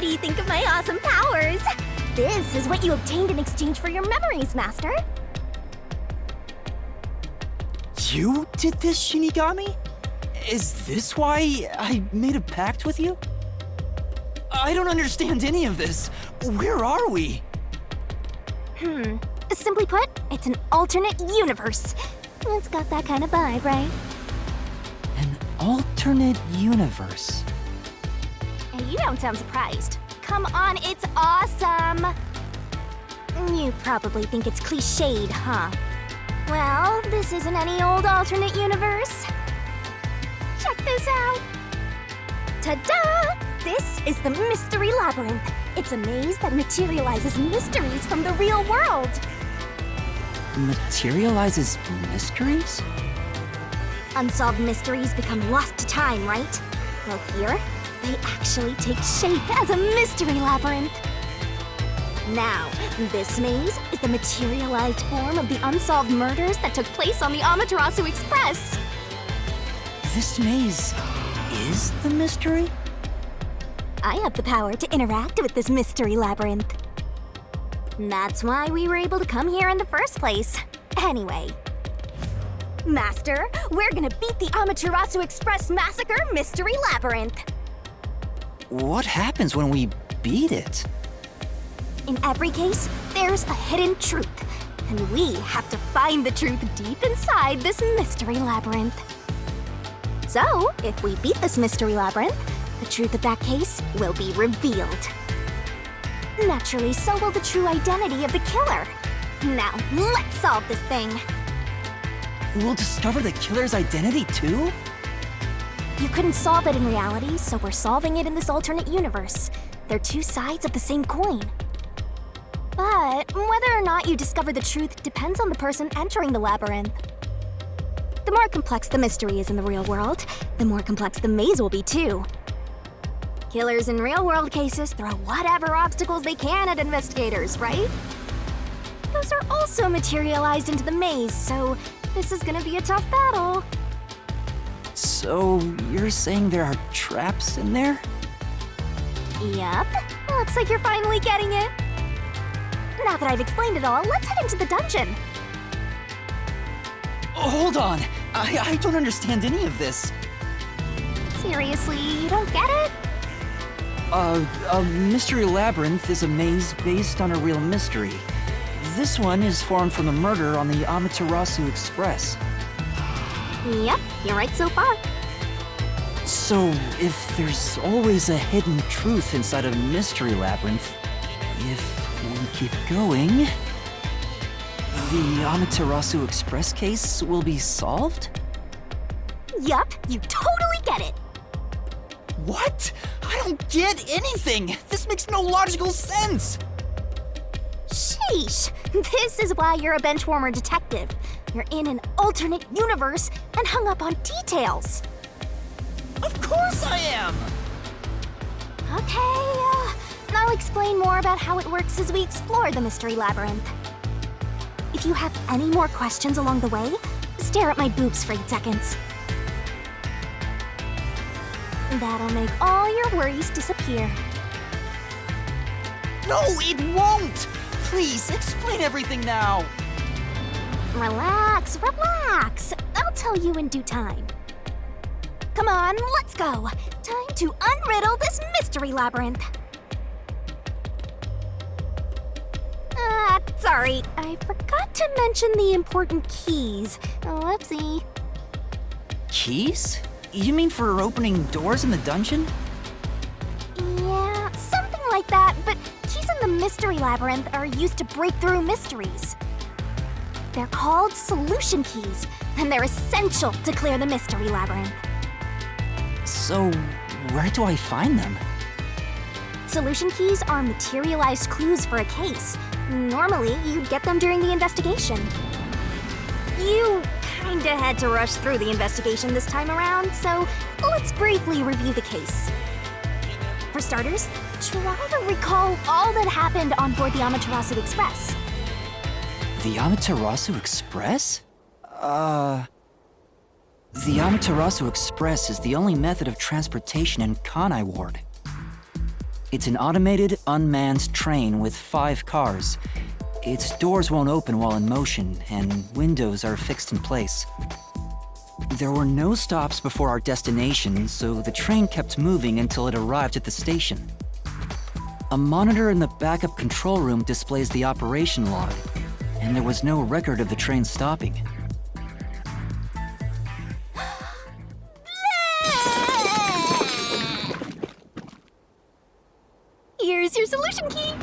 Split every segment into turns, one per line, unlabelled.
do you think of my awesome powers? This is what you obtained in exchange for your memories, Master.
You did this, Shinigami? Is this why I made a pact with you? I don't understand any of this. Where are we?
Simply put, it's an alternate universe. It's got that kind of vibe, right?
An alternate universe.
Hey, you don't sound surprised. Come on, it's awesome! You probably think it's cliched, huh? Well, this isn't any old alternate universe. Check this out! Ta-da! This is the Mystery Labyrinth. It's a maze that materializes mysteries from the real world.
Materializes mysteries?
Unsolved mysteries become lost to time, right? Well, here, they actually take shape as a mystery labyrinth. Now, this maze is the materialized form of the unsolved murders that took place on the Amaterasu Express.
This maze is the mystery?
I have the power to interact with this mystery labyrinth. That's why we were able to come here in the first place. Anyway. Master, we're gonna beat the Amaterasu Express Massacre Mystery Labyrinth.
What happens when we beat it?
In every case, there's a hidden truth, and we have to find the truth deep inside this mystery labyrinth. So, if we beat this mystery labyrinth, the truth of that case will be revealed. Naturally, so will the true identity of the killer. Now, let's solve this thing.
We'll discover the killer's identity too?
You couldn't solve it in reality, so we're solving it in this alternate universe. They're two sides of the same coin. But whether or not you discover the truth depends on the person entering the labyrinth. The more complex the mystery is in the real world, the more complex the maze will be too. Killers in real-world cases throw whatever obstacles they can at investigators, right? Those are also materialized into the maze, so this is gonna be a tough battle.
So, you're saying there are traps in there?
Yup. Looks like you're finally getting it. Now that I've explained it all, let's head into the dungeon.
Hold on! I don't understand any of this.
Seriously, you don't get it?
A Mystery Labyrinth is a maze based on a real mystery. This one is formed from the murder on the Amaterasu Express.
Yep, you're right so far.
So, if there's always a hidden truth inside a Mystery Labyrinth, if we keep going, the Amaterasu Express case will be solved?
Yup, you totally get it.
What? I don't get anything! This makes no logical sense!
Sheesh, this is why you're a benchwarmer detective. You're in an alternate universe and hung up on details.
Of course I am!
Okay, I'll explain more about how it works as we explore the Mystery Labyrinth. If you have any more questions along the way, stare at my boobs for 8 seconds. That'll make all your worries disappear.
No, it won't! Please, explain everything now!
Relax, relax. I'll tell you in due time. Come on, let's go. Time to unriddle this mystery labyrinth. Sorry, I forgot to mention the important keys. Whoopsie.
Keys? You mean for opening doors in the dungeon?
Yeah, something like that, but keys in the mystery labyrinth are used to break through mysteries. They're called solution keys, and they're essential to clear the mystery labyrinth.
So, where do I find them?
Solution keys are materialized clues for a case. Normally, you'd get them during the investigation. You kinda had to rush through the investigation this time around, so let's briefly review the case. For starters, try to recall all that happened on board the Amaterasu Express.
The Amaterasu Express? The Amaterasu Express is the only method of transportation in Kanai Ward. It's an automated, unmanned train with 5 cars. Its doors won't open while in motion, and windows are fixed in place. There were no stops before our destination, so the train kept moving until it arrived at the station. A monitor in the backup control room displays the operation log, and there was no record of the train stopping.
Here's your solution key.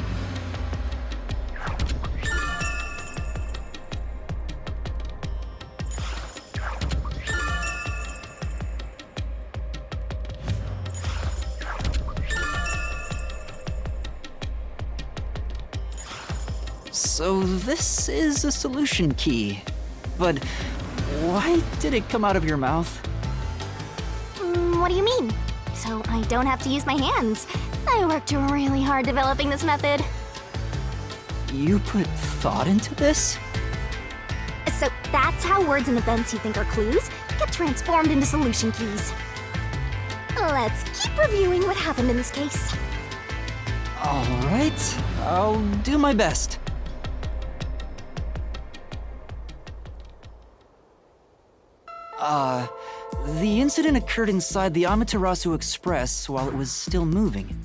So this is a solution key. But why did it come out of your mouth?
What do you mean? So I don't have to use my hands. I worked really hard developing this method.
You put thought into this?
So that's how words and events you think are clues get transformed into solution keys. Let's keep reviewing what happened in this case.
All right, I'll do my best. The incident occurred inside the Amaterasu Express while it was still moving.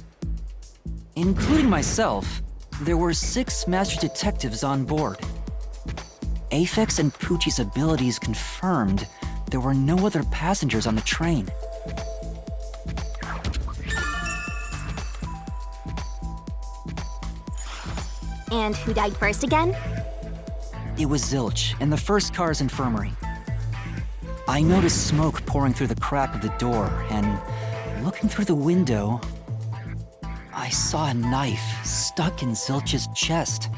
Including myself, there were 6 master detectives on board. Aphex and Poochie's abilities confirmed there were no other passengers on the train.
And who died first again?
It was Zilch in the first car's infirmary. I noticed smoke pouring through the crack of the door, and looking through the window, I saw a knife stuck in Zilch's chest.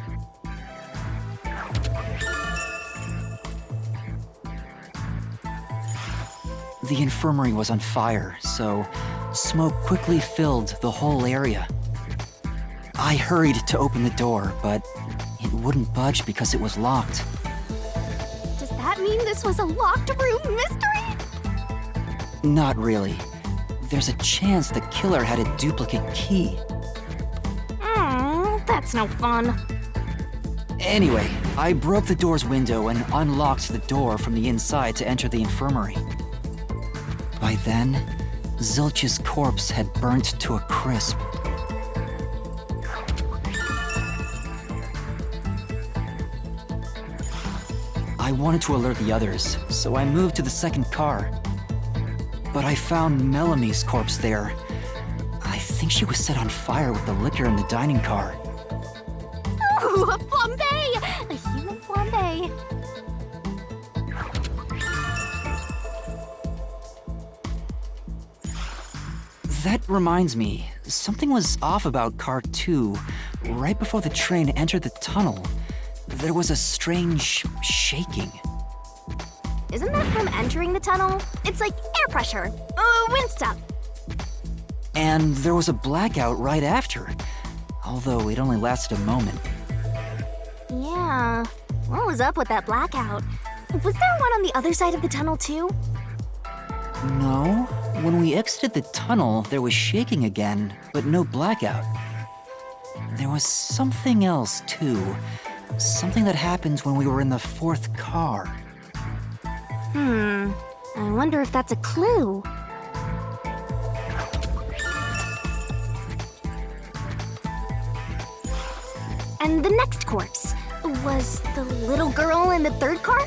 The infirmary was on fire, so smoke quickly filled the whole area. I hurried to open the door, but it wouldn't budge because it was locked.
Does that mean this was a locked room mystery?
Not really. There's a chance the killer had a duplicate key.
That's no fun.
Anyway, I broke the door's window and unlocked the door from the inside to enter the infirmary. By then, Zilch's corpse had burnt to a crisp. I wanted to alert the others, so I moved to the second car. But I found Melamie's corpse there. I think she was set on fire with the liquor in the dining car.
Ooh, a flambe! A human flambe.
That reminds me, something was off about Car 2. Right before the train entered the tunnel, there was a strange shaking.
Isn't that from entering the tunnel? It's like air pressure. Wind stuff.
And there was a blackout right after, although it only lasted a moment.
Yeah. What was up with that blackout? Was there one on the other side of the tunnel too?
No, when we exited the tunnel, there was shaking again, but no blackout. There was something else too. Something that happened when we were in the fourth car.
I wonder if that's a clue. And the next corpse was the little girl in the third car?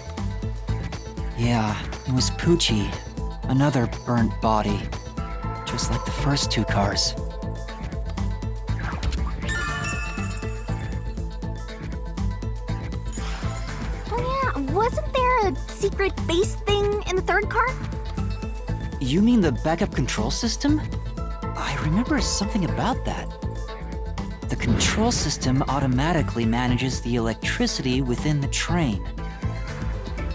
Yeah, it was Poochie. Another burnt body. Just like the first 2 cars.
Oh yeah, wasn't there a secret base thing in the third car?
You mean the backup control system? I remember something about that. The control system automatically manages the electricity within the train.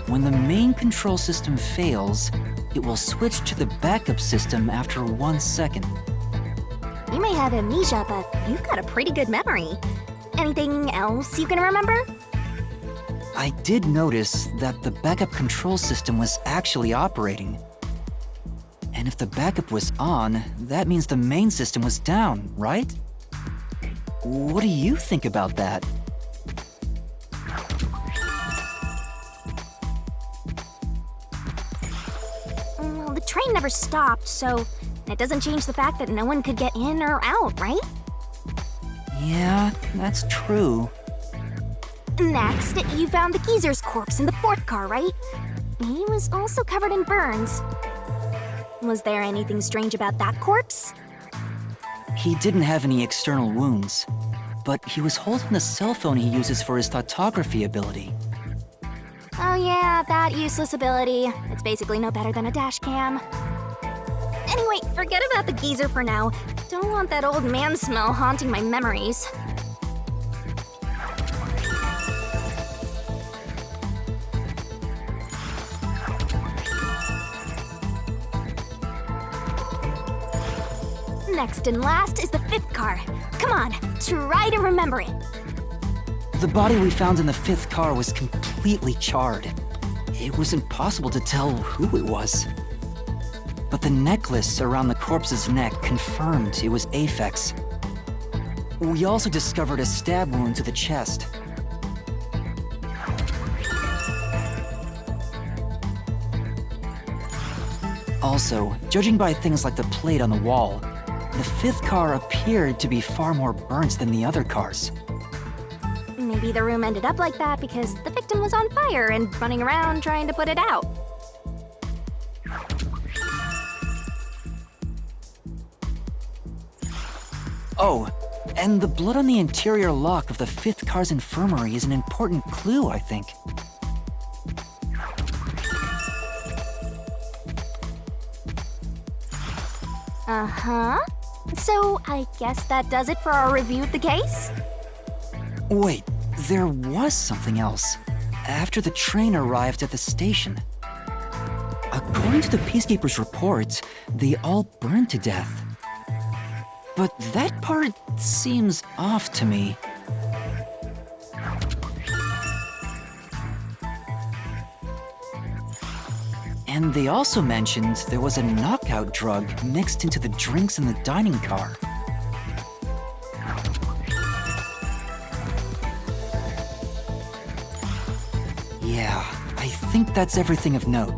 When the main control system fails, it will switch to the backup system after 1 second.
You may have amnesia, but you've got a pretty good memory. Anything else you can remember?
I did notice that the backup control system was actually operating. And if the backup was on, that means the main system was down, right? What do you think about that?
Well, the train never stopped, so it doesn't change the fact that no one could get in or out, right?
Yeah, that's true.
Next, you found the geezer's corpse in the fourth car, right? He was also covered in burns. Was there anything strange about that corpse?
He didn't have any external wounds, but he was holding the cell phone he uses for his photography ability.
Oh yeah, that useless ability. It's basically no better than a dash cam. Anyway, forget about the geezer for now. Don't want that old man smell haunting my memories. Next and last is the fifth car. Come on, try to remember it.
The body we found in the fifth car was completely charred. It was impossible to tell who it was. But the necklace around the corpse's neck confirmed it was Aphex. We also discovered a stab wound to the chest. Also, judging by things like the plate on the wall, the fifth car appeared to be far more burnt than the other cars.
Maybe the room ended up like that because the victim was on fire and running around trying to put it out.
Oh, and the blood on the interior lock of the fifth car's infirmary is an important clue, I think.
Uh-huh. So, I guess that does it for our review of the case?
Wait, there was something else. After the train arrived at the station. According to the Peacekeeper's reports, they all burned to death. But that part seems off to me. And they also mentioned there was a knockout drug mixed into the drinks in the dining car. Yeah, I think that's everything of note.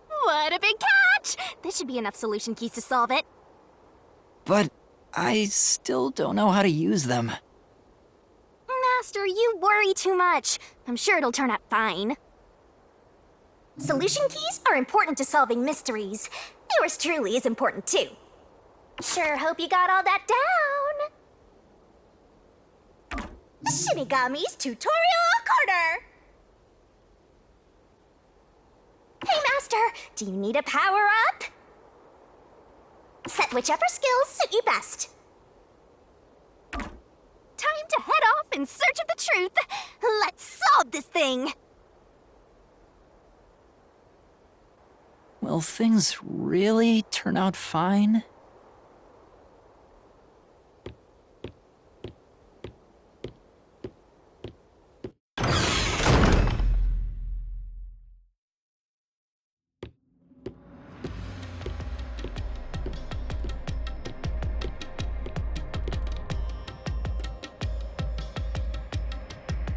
What a big catch! This should be enough solution keys to solve it.
But I still don't know how to use them.
Master, you worry too much. I'm sure it'll turn out fine. Solution keys are important to solving mysteries. Yours truly is important too. Sure hope you got all that down. Shinigami's Tutorial Corner! Hey, Master, do you need a power-up? Set whichever skills suit you best. Time to head off in search of the truth. Let's solve this thing.
Will things really turn out fine?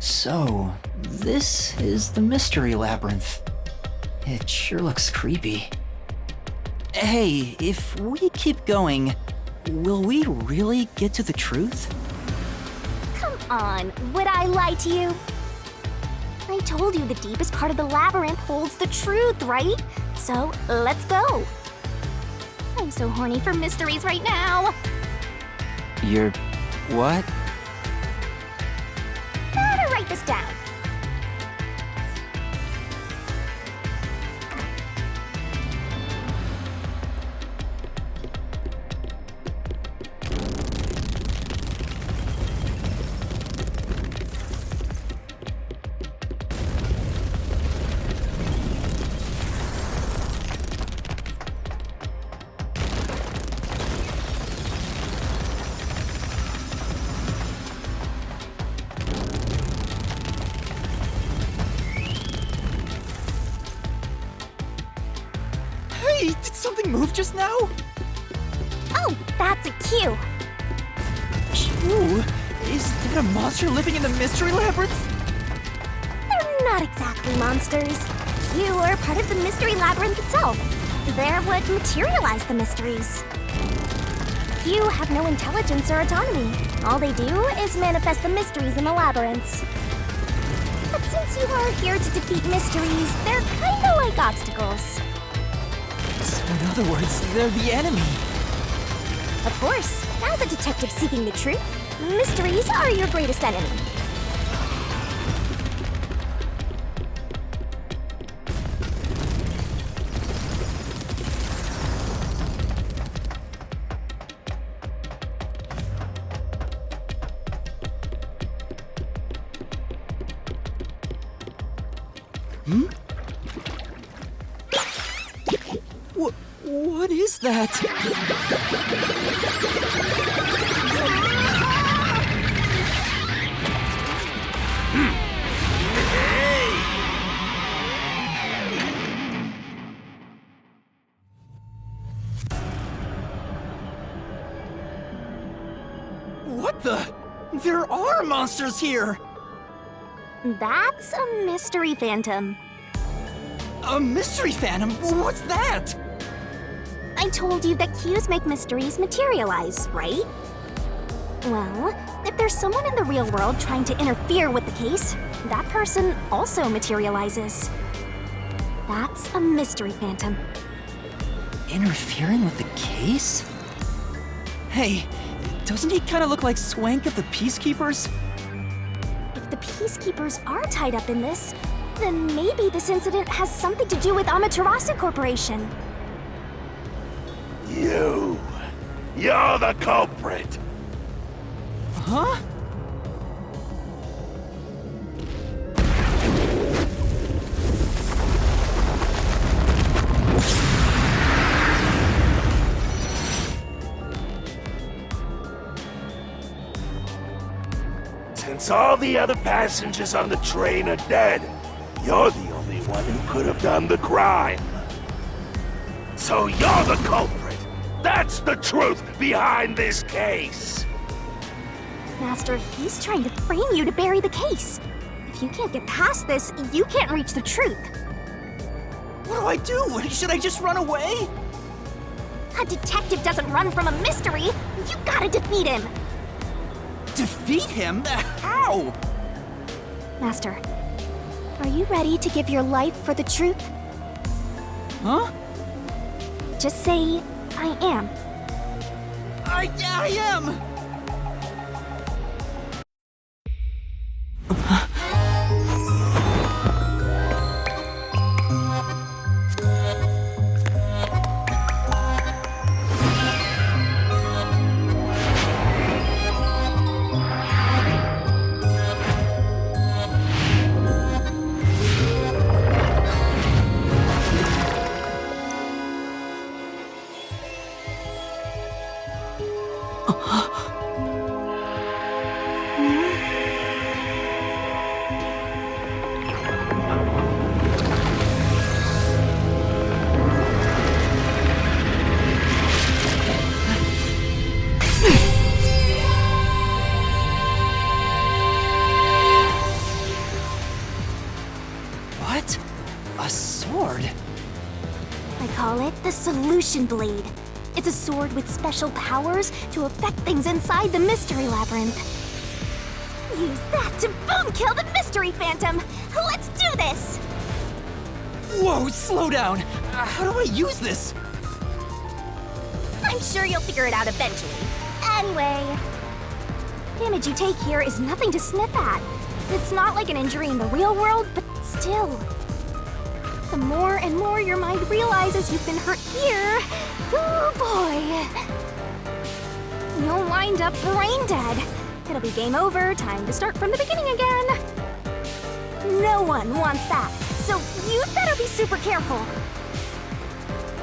So, this is the Mystery Labyrinth. It sure looks creepy. Hey, if we keep going, will we really get to the truth?
Come on, would I lie to you? I told you the deepest part of the labyrinth holds the truth, right? So, let's go. I'm so horny for mysteries right now.
You're... what?
Gotta write this down.
Hey, did something move just now?
Oh, that's a cue.
Q? Is that a monster living in the Mystery Labyrinth?
They're not exactly monsters. You are part of the Mystery Labyrinth itself. They're what materialize the mysteries. You have no intelligence or autonomy. All they do is manifest the mysteries in the labyrinths. But since you are here to defeat mysteries, they're kinda like obstacles.
So in other words, they're the enemy.
Of course, as a detective seeking the truth, mysteries are your greatest enemy.
What is that? What the? There are monsters here!
That's a mystery phantom.
A mystery phantom? What's that?
I told you that cues make mysteries materialize, right? Well, if there's someone in the real world trying to interfere with the case, that person also materializes. That's a mystery phantom.
Interfering with the case? Hey, doesn't he kind of look like Swank of the Peacekeepers?
If the Peacekeepers are tied up in this, then maybe this incident has something to do with Amaterasu Corporation.
You're the culprit.
Huh?
Since all the other passengers on the train are dead, you're the only one who could have done the crime. So you're the culprit. That's the truth behind this case.
Master, he's trying to frame you to bury the case. If you can't get past this, you can't reach the truth.
What do I do? Should I just run away?
A detective doesn't run from a mystery. You gotta defeat him.
Defeat him? How?
Master, are you ready to give your life for the truth?
Huh?
Just say, I am.
I am! What? A sword?
I call it the Solution Blade. It's a sword with special powers to affect things inside the Mystery Labyrinth. Use that to boom kill the Mystery Phantom! Let's do this!
Whoa, slow down! How do I use this?
I'm sure you'll figure it out eventually. Anyway, damage you take here is nothing to sniff at. It's not like an injury in the real world, but still. The more and more your mind realizes you've been hurt here, oh boy, you'll wind up brain dead. It'll be game over, time to start from the beginning again. No one wants that, so you'd better be super careful.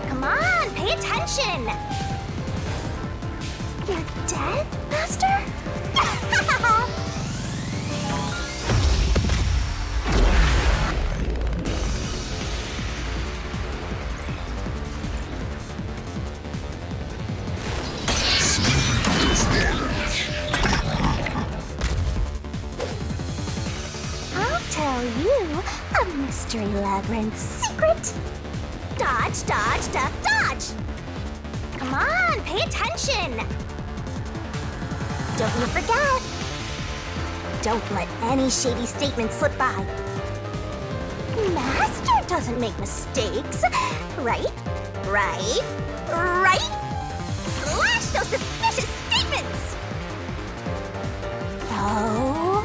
Come on, pay attention. You're dead, Master? you a Mystery Labyrinth secret. Dodge, dodge, duck, dodge! Come on, pay attention! Don't you forget! Don't let any shady statement slip by. Master doesn't make mistakes, right? Right? Right? Slash those suspicious statements! Oh...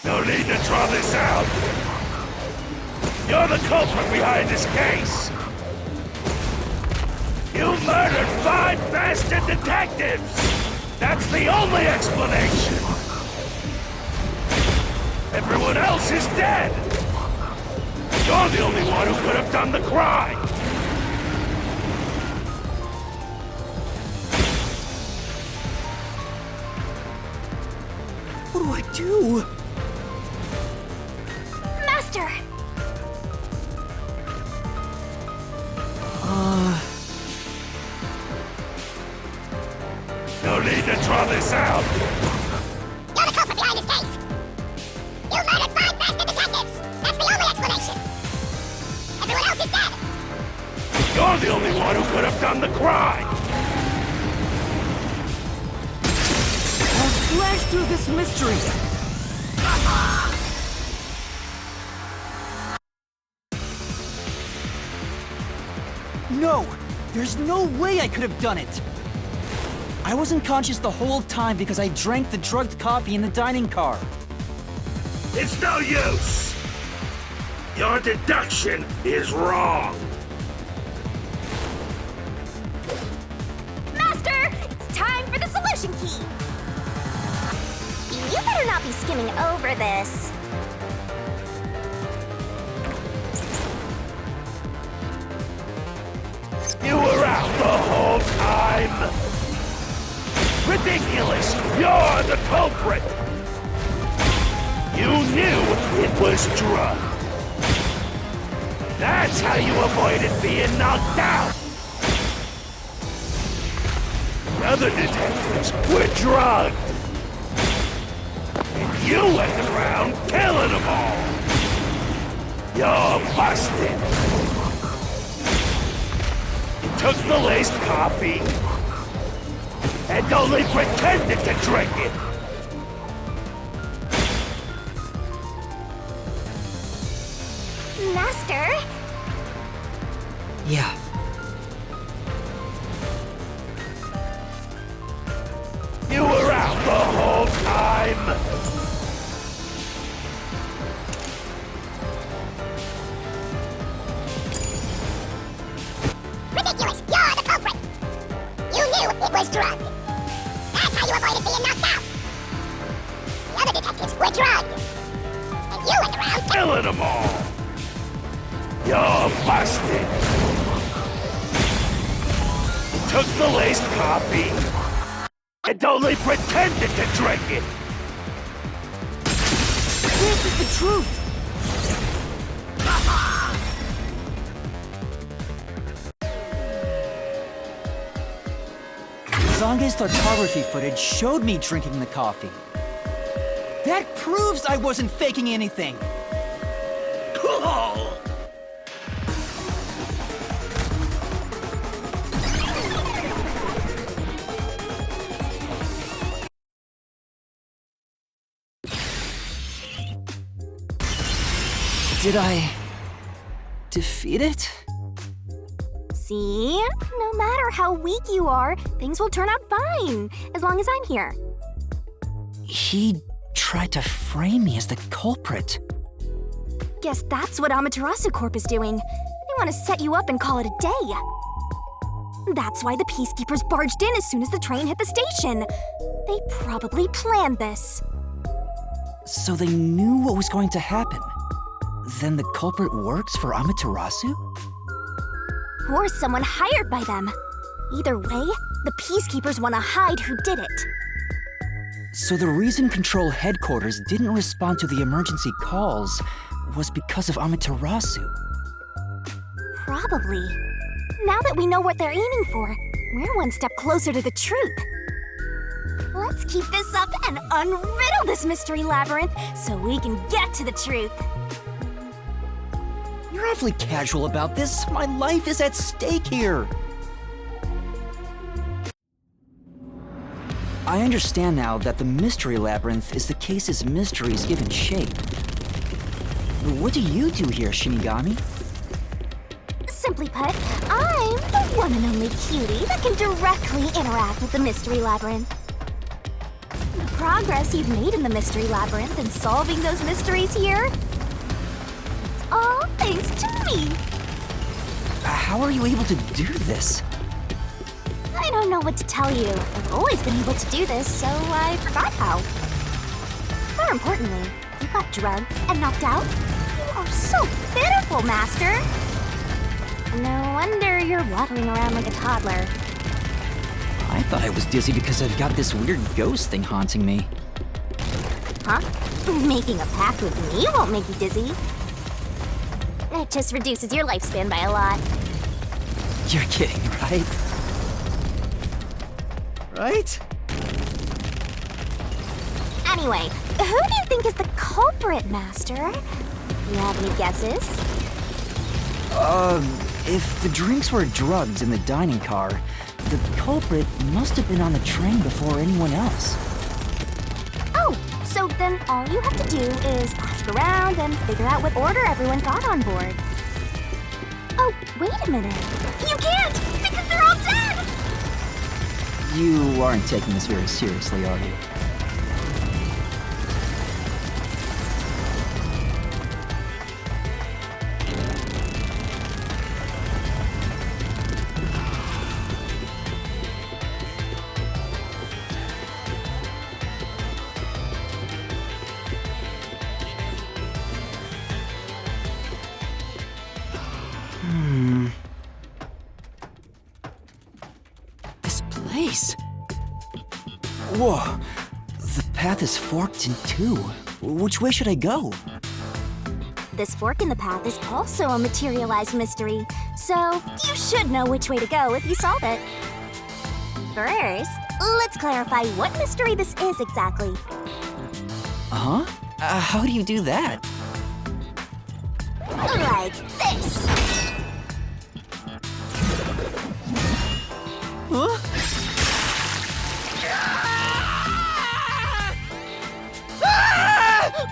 No need to draw this out. You're the culprit behind this case. You murdered 5 bastard detectives. That's the only explanation. Everyone else is dead. You're the only one who could have done the crime.
What do I do?
Master!
No need to draw this out.
You're the culprit behind this case. You murdered 5 master detectives. That's the only explanation. Everyone else is dead.
You're the only one who could have done the crime.
I'll slash through this mystery! No! There's no way I could have done it! I wasn't conscious the whole time because I drank the drugged coffee in the dining car.
It's no use. Your deduction is wrong.
Master! It's time for the solution key! You better not be skimming over this.
You were out the whole time. Ridiculous! You're the culprit! You knew it was drugged. That's how you avoided being knocked out. The other detectives were drugged. And you went around killing them all. You're busted. You took the laced coffee and only pretended to drink it.
Master?
Yeah.
You were out the whole time.
Ridiculous! You're the culprit! You knew it was drugged. That's how you avoided being knocked out. The other detectives were drugged. And you went around
Killing them all. You're busted. You took the laced coffee and only pretended to drink it.
This is the truth! Zange's photography footage showed me drinking the coffee. That proves I wasn't faking anything! Did I defeat it?
See? No matter how weak you are, things will turn out fine, as long as I'm here.
He tried to frame me as the culprit.
Guess that's what Amaterasu Corp is doing. They want to set you up and call it a day. That's why the peacekeepers barged in as soon as the train hit the station. They probably planned this.
So they knew what was going to happen. Then the culprit works for Amaterasu?
Or someone hired by them. Either way, the peacekeepers want to hide who did it.
So the reason Control Headquarters didn't respond to the emergency calls was because of Amaterasu.
Probably. Now that we know what they're aiming for, we're one step closer to the truth. Let's keep this up and unriddle this mystery labyrinth so we can get to the truth.
You're awfully casual about this. My life is at stake here. I understand now that the Mystery Labyrinth is the case's mysteries given shape. What do you do here, Shinigami?
Simply put, I'm the one and only cutie that can directly interact with the Mystery Labyrinth. The progress you've made in the Mystery Labyrinth and solving those mysteries here, it's all thanks to me.
How are you able to do this?
I don't know what to tell you. I've always been able to do this, so I forgot how. More importantly, you got drugged and knocked out. You are so pitiful, Master. No wonder you're waddling around like a toddler.
I thought I was dizzy because I've got this weird ghost thing haunting me.
Huh? Making a pact with me won't make you dizzy. It just reduces your lifespan by a lot.
You're kidding, right? Right?
Anyway, who do you think is the culprit, Master? You have any guesses?
If the drinks were drugs in the dining car, the culprit must have been on the train before anyone else.
Oh, so then all you have to do is ask around and figure out what order everyone got on board. Oh, wait a minute. You can't, because they're all dead!
You aren't taking this very seriously, are you? This place. Whoa. The path is forked in two. Which way should I go?
This fork in the path is also a materialized mystery, so you should know which way to go if you solve it. First, let's clarify what mystery this is exactly.
Huh? How do you do that?
Like this.
Huh?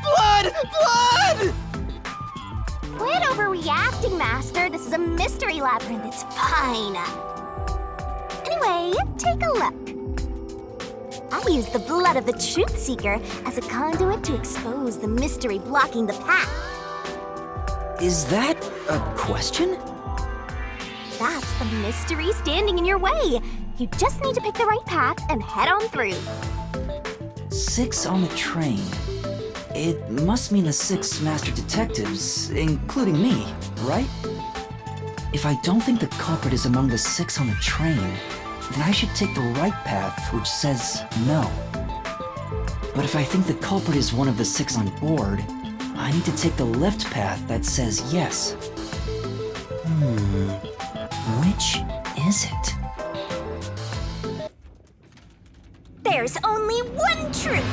Blood! Blood!
Quit overreacting, Master. This is a mystery labyrinth. It's fine. Anyway, take a look. I used the blood of the Truth Seeker as a conduit to expose the mystery blocking the path.
Is that a question?
That's the mystery standing in your way. You just need to pick the right path and head on through.
6 on the train. It must mean the 6 master detectives, including me, right? If I don't think the culprit is among the 6 on the train, then I should take the right path, which says no. But if I think the culprit is one of the 6 on board, I need to take the left path that says yes. Which is it?
There's only one truth.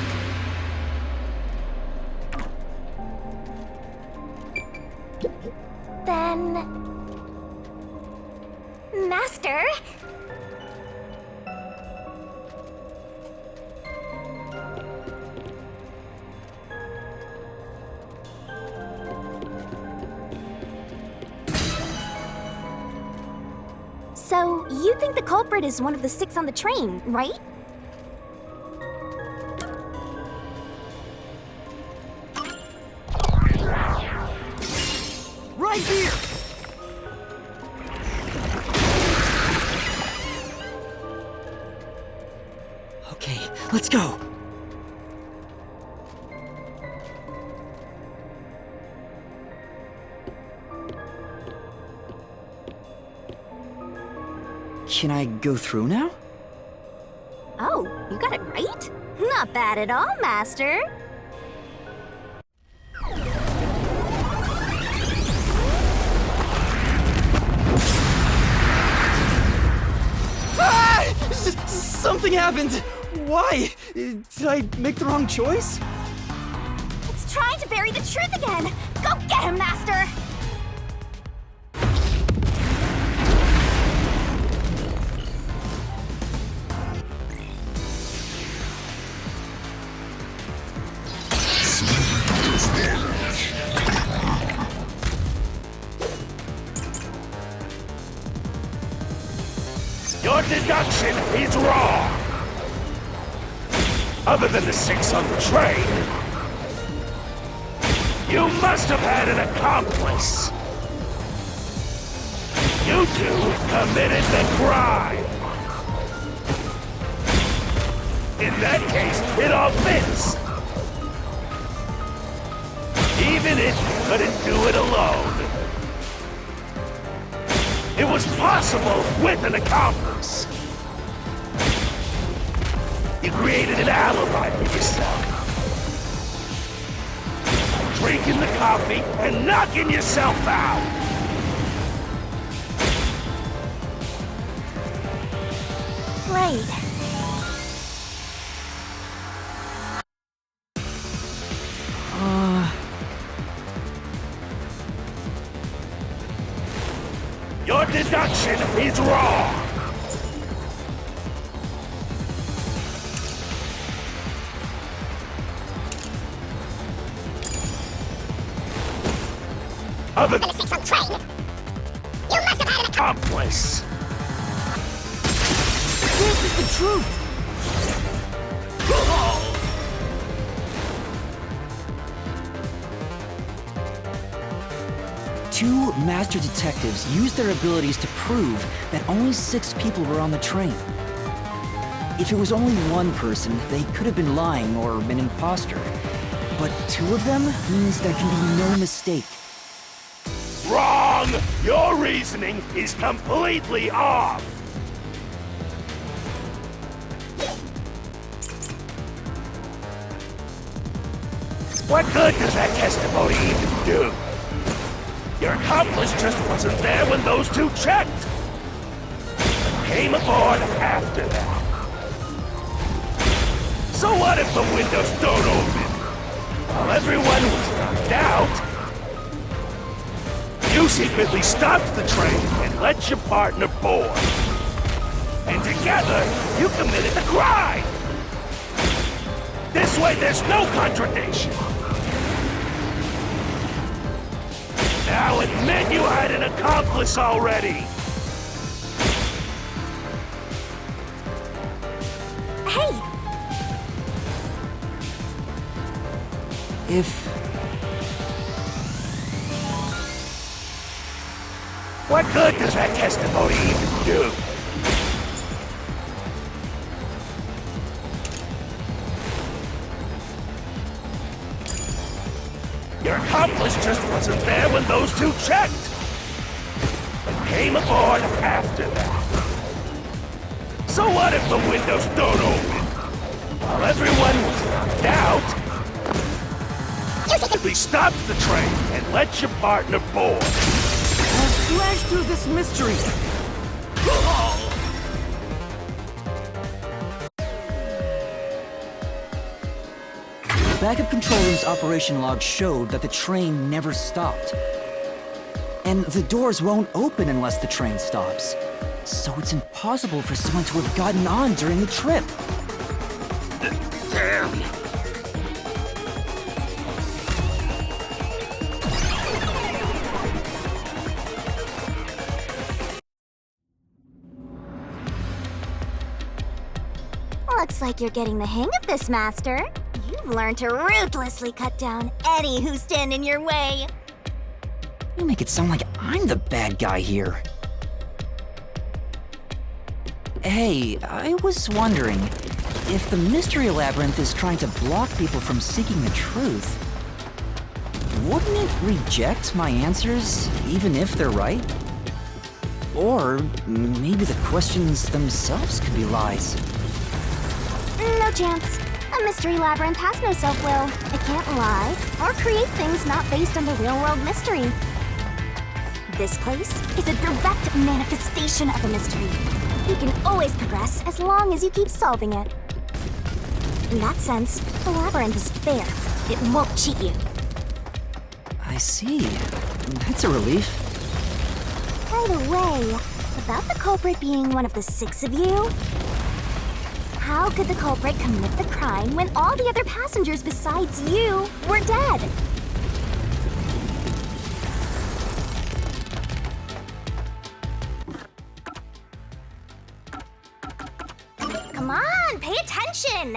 Then... Master? So, you think the culprit is one of the 6 on the train, right?
Right here! Okay, let's go. Can I go through now?
Oh, you got it right? Not bad at all, Master.
Ah! Something happened! Why? Did I make the wrong choice?
It's trying to bury the truth again! Go get him, Master!
Your deduction is wrong! Other than the 6 on the train, you must have had an accomplice! You two committed the crime! In that case, it all fits! Even if you couldn't do it alone. It was possible with an accomplice. You created an alibi for yourself. Drinking the coffee and knocking yourself out.
Right.
Your deduction is wrong! Other than
the 6 on the train, you must have had an
accomplice!
This is the truth! Two master detectives used their abilities to prove that only 6 people were on the train. If it was only one person, they could have been lying or an imposter. But 2 of them means there can be no mistake.
Wrong! Your reasoning is completely off! What good does that testimony even do? Your accomplice just wasn't there when those 2 checked! Came aboard after that. So what if the windows don't open? While everyone was knocked out, you secretly stopped the train and let your partner board. And together, you committed the crime! This way there's no contradiction! Now admit you had an accomplice already!
Hey!
What good does that testimony even do? Your accomplice just wasn't there when those 2 checked! But came aboard after that. So what if the windows don't open? While everyone was knocked out, you simply stopped the train and let your partner board.
I'll slash through this mystery! The backup control room's operation log showed that the train never stopped. And the doors won't open unless the train stops. So it's impossible for someone to have gotten on during the trip.
Damn!
Looks like you're getting the hang of this, Master. You've learned to ruthlessly cut down any who stand in your way.
You make it sound like I'm the bad guy here. Hey, I was wondering, if the Mystery Labyrinth is trying to block people from seeking the truth, wouldn't it reject my answers, even if they're right? Or maybe the questions themselves could be lies.
No chance. A Mystery Labyrinth has no self-will. It can't lie or create things not based on the real-world mystery. This place is a direct manifestation of a mystery. You can always progress as long as you keep solving it. In that sense, the labyrinth is fair. It won't cheat you.
I see. That's a relief.
By the way, about the culprit being one of the 6 of you, how could the culprit commit the crime when all the other passengers besides you were dead? Come on, pay attention!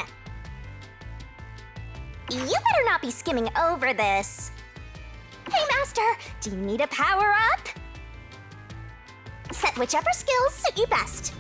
You better not be skimming over this. Hey, Master, do you need a power-up? Set whichever skills suit you best.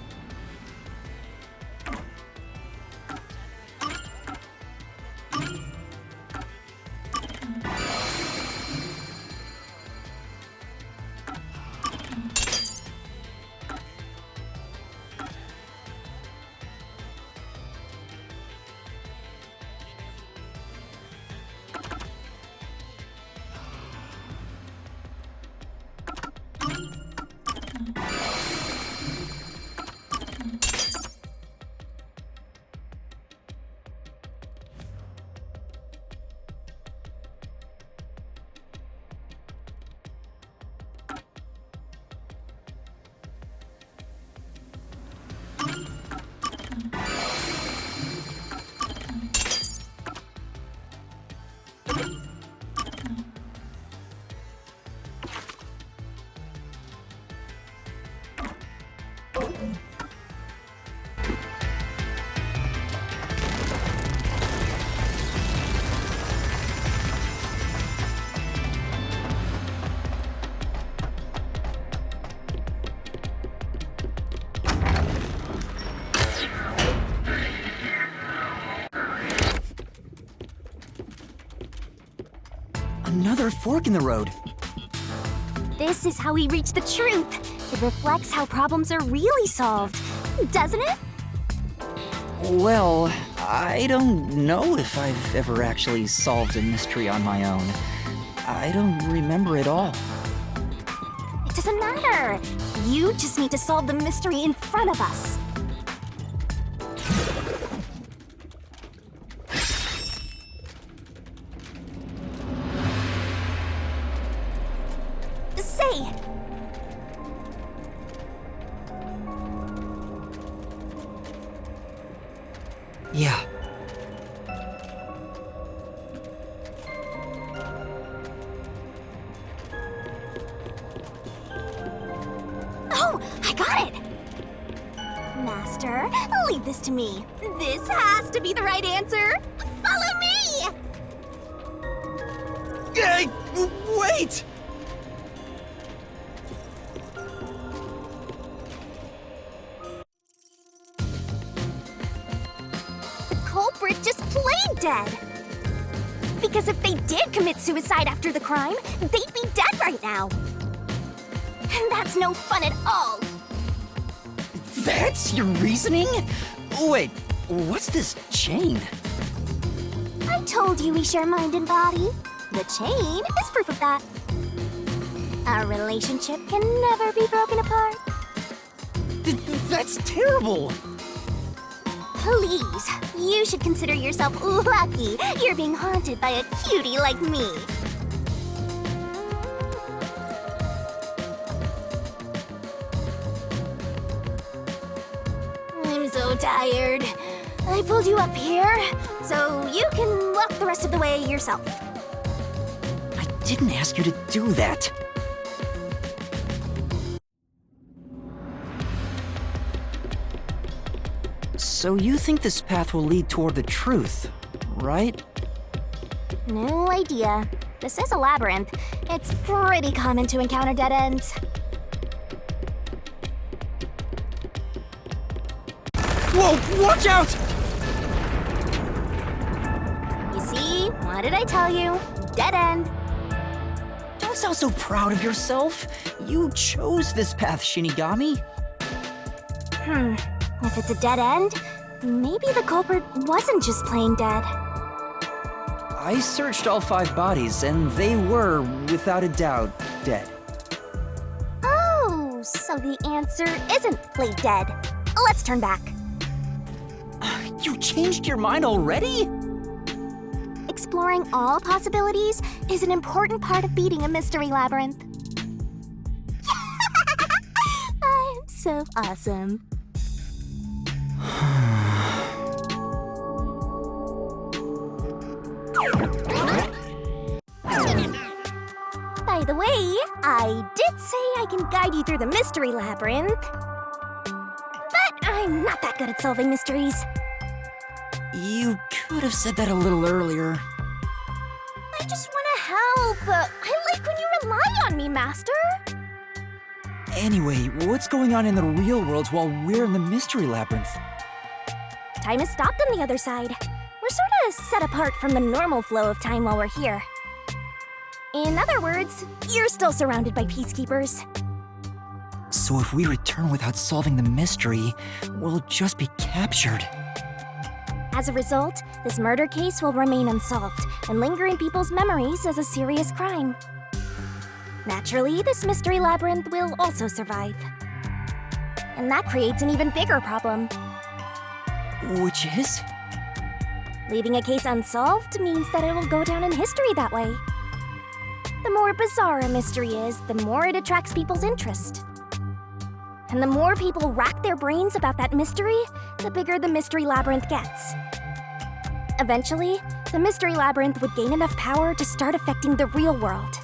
Another fork in the road.
This is how we reach the truth. It reflects how problems are really solved, doesn't it?
Well, I don't know if I've ever actually solved a mystery on my own. I don't remember it all.
It doesn't matter. You just need to solve the mystery in front of us. Say,
Yeah.
oh, I got it! Master, leave this to me. This has to be the right answer. Follow me!
Hey, wait!
The culprit just played dead. Because if they did commit suicide after the crime, they'd be dead right now. And that's no fun at all.
That's your reasoning? Wait, what's this chain?
I told you we share mind and body. The chain is proof of that. Our relationship can never be broken apart.
That's terrible!
Please, you should consider yourself lucky you're being haunted by a cutie like me. I'm so tired. I pulled you up here, so you can walk the rest of the way yourself.
I didn't ask you to do that. So you think this path will lead toward the truth, right?
No idea. This is a labyrinth. It's pretty common to encounter dead ends.
Whoa, watch out!
You see? What did I tell you? Dead end.
Don't sound so proud of yourself. You chose this path, Shinigami.
If it's a dead end, maybe the culprit wasn't just plain dead.
I searched all 5 bodies, and they were, without a doubt, dead.
Oh, so the answer isn't plain dead. let's turn back.
You changed your mind already?
Exploring all possibilities is an important part of beating a mystery labyrinth. I'm so awesome. By the way, I did say I can guide you through the mystery labyrinth. But I'm not that good at solving mysteries.
You could have said that a little earlier.
I just want to help. I like when you rely on me, Master.
Anyway, what's going on in the real world while we're in the mystery labyrinth?
Time has stopped on the other side. We're sort of set apart from the normal flow of time while we're here. In other words, you're still surrounded by peacekeepers.
So if we return without solving the mystery, we'll just be captured.
As a result, this murder case will remain unsolved and linger in people's memories as a serious crime. Naturally, this mystery labyrinth will also survive. And that creates an even bigger problem.
Which is?
Leaving a case unsolved means that it will go down in history that way. The more bizarre a mystery is, the more it attracts people's interest. And the more people rack their brains about that mystery, the bigger the mystery labyrinth gets. Eventually, the mystery labyrinth would gain enough power to start affecting the real world.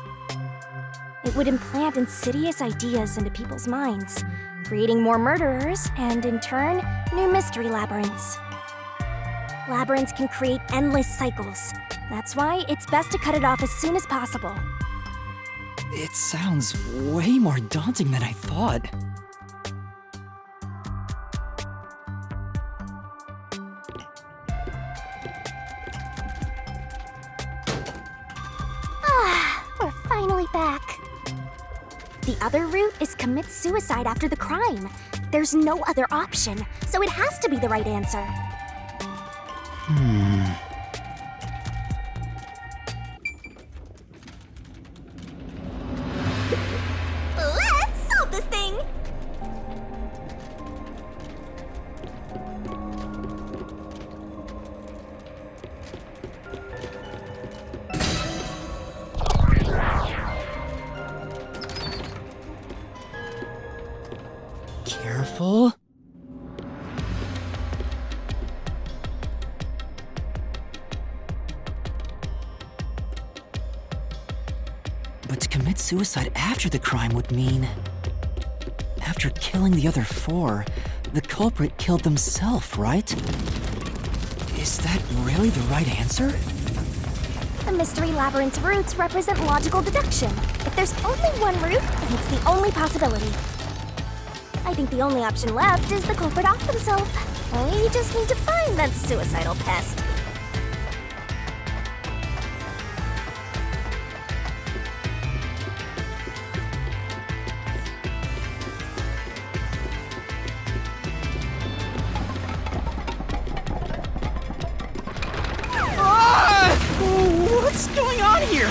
It would implant insidious ideas into people's minds, creating more murderers and, in turn, new mystery labyrinths. Labyrinths can create endless cycles. That's why it's best to cut it off as soon as possible.
It sounds way more daunting than I thought.
We're finally back. The other route is commit suicide after the crime. There's no other option, so it has to be the right answer. Let's solve this thing!
Careful. But to commit suicide after the crime would mean... After killing the other four, the culprit killed themselves, right? Is that really the right answer?
The Mystery Labyrinth's routes represent logical deduction. If there's only one route, then it's the only possibility. I think the only option left is the culprit off themselves. We just need to find that suicidal pest.
What's going on here?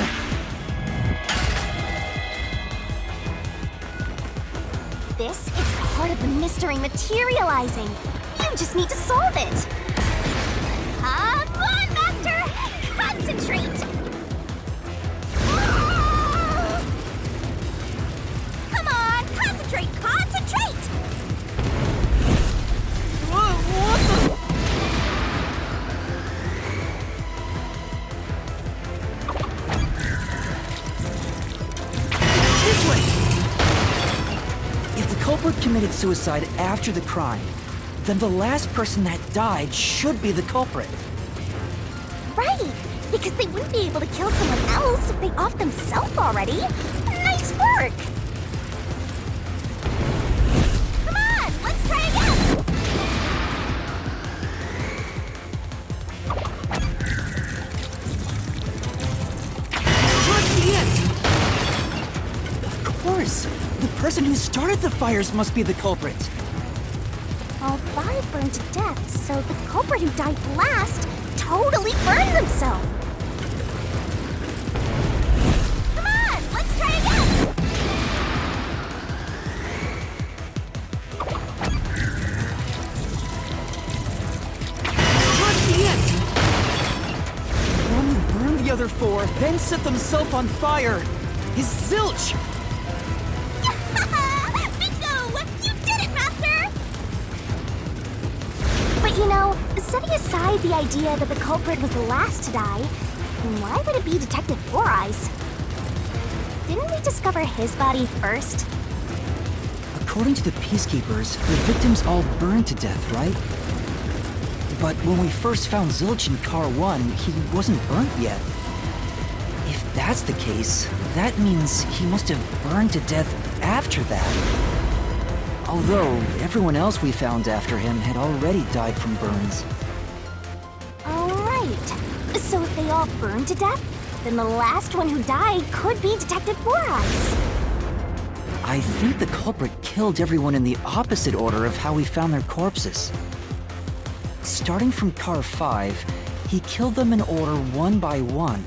This is part of the mystery materializing. You just need to solve it. Come on, Master! Concentrate! Come on, concentrate! Concentrate!
What the... This way! If the culprit committed suicide after the crime, then the last person that died should be the culprit.
Right, because they wouldn't be able to kill someone else if they off themselves already. Nice work! Come on, let's try again!
Towards the end! Of course! The person who started the fires must be the culprit.
All five burned to death, so the culprit who died last totally burned themselves. Come on, let's try again!
other four, then set themselves on fire. Is zilch!
Bingo! You did it, Master! But you know, setting aside the idea that the culprit was the last to die, why would it be Detective Four Eyes? Didn't we discover his body first?
According to the Peacekeepers, the victims all burned to death, right? But when we first found Zilch in Car 1, he wasn't burnt yet. If that's the case, that means he must have burned to death after that. Although, everyone else we found after him had already died from burns.
Alright. So if they all burned to death, then the last one who died could be Detective Four Eyes.
I think the culprit killed everyone in the opposite order of how we found their corpses. Starting from Car 5, he killed them in order one by one,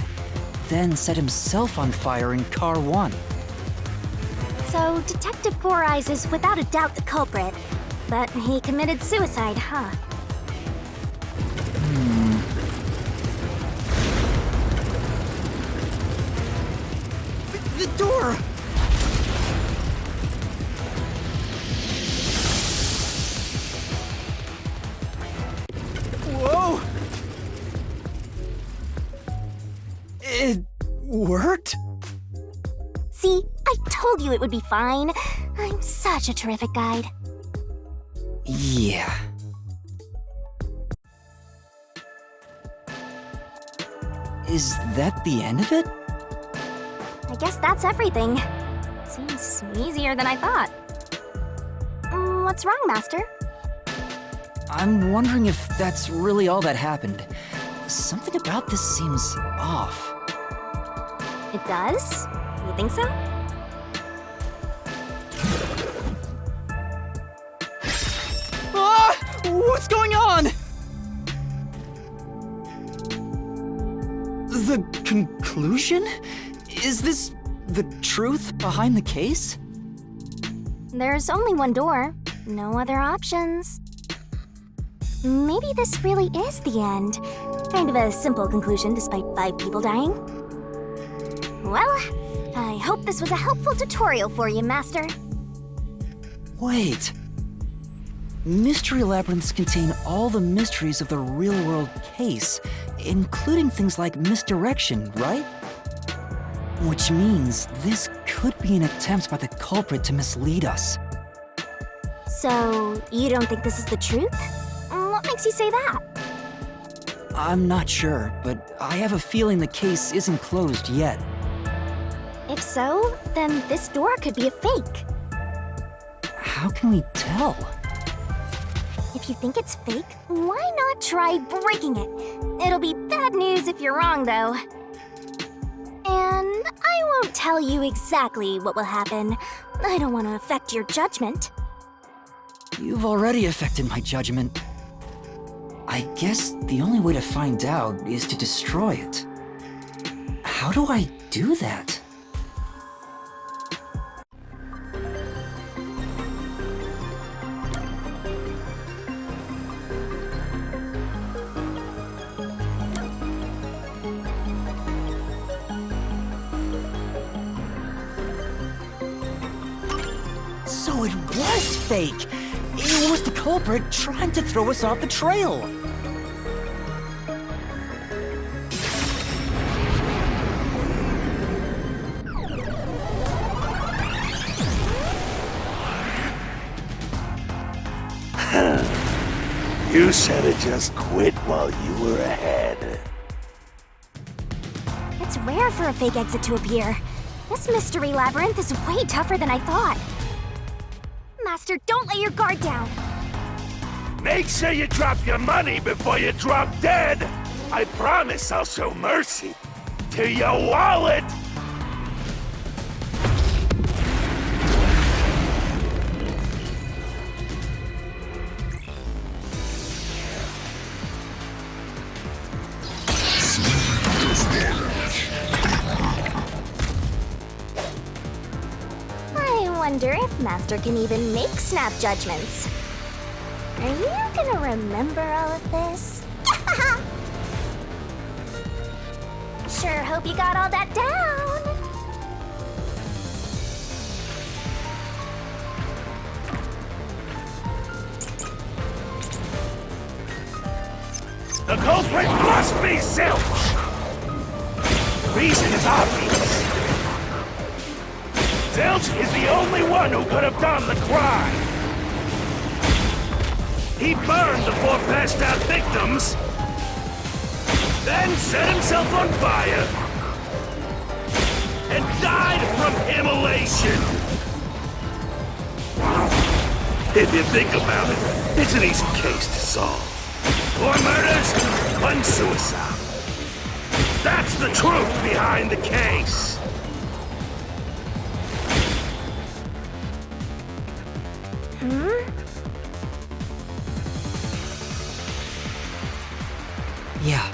then set himself on fire in Car 1.
So Detective Four Eyes is without a doubt the culprit, but he committed suicide, huh?
The door! Whoa! It worked?
See, I told you it would be fine. I'm such a terrific guide.
Yeah. Is that the end of it?
I guess that's everything. Seems easier than I thought. What's wrong, Master?
I'm wondering if that's really all that happened. Something about this seems off.
It does? You think so?
Ah! What's going on? The conclusion? Is this the truth behind the case?
There's only one door. No other options. Maybe this really is the end. Kind of a simple conclusion despite 5 people dying. Well, I hope this was a helpful tutorial for you, Master.
Wait. Mystery Labyrinths contain all the mysteries of the real-world case, including things like misdirection, right? Which means this could be an attempt by the culprit to mislead us.
So, you don't think this is the truth? What makes you say that?
I'm not sure, but I have a feeling the case isn't closed yet.
If so, then this door could be a fake.
How can we tell?
If you think it's fake, why not try breaking it? It'll be bad news if you're wrong, though. And I won't tell you exactly what will happen. I don't want to affect your judgment.
You've already affected my judgment. I guess the only way to find out is to destroy it. How do I do that? So it was fake! It was the culprit trying to throw us off the trail!
You should have just quit while you were ahead.
It's rare for a fake exit to appear. This Mystery Labyrinth is way tougher than I thought. Master, don't lay your guard down.
Make sure you drop your money before you drop dead. I promise I'll show mercy to your wallet.
I wonder if Master can even make snap judgments. Are you gonna remember all of this? Sure, hope you got all that down.
The culprit must be Zilch! Reason is obvious. Zilch is the only one who could have done the crime. He burned the 4 passed out victims, then set himself on fire, and died from immolation. If you think about it, it's an easy case to solve. 4 murders, 1 suicide. That's the truth behind the case.
Yeah.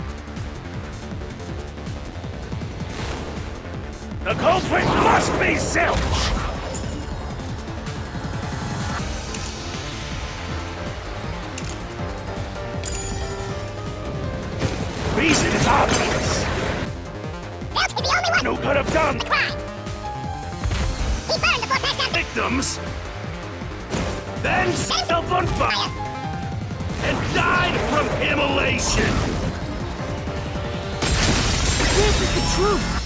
The culprit must be Zilch! Reason is obvious.
Zilch is the only one
Who could have done
the crime. He burned the 4 passed out
victims, then set himself on fire, and died from immolation.
This is the truth!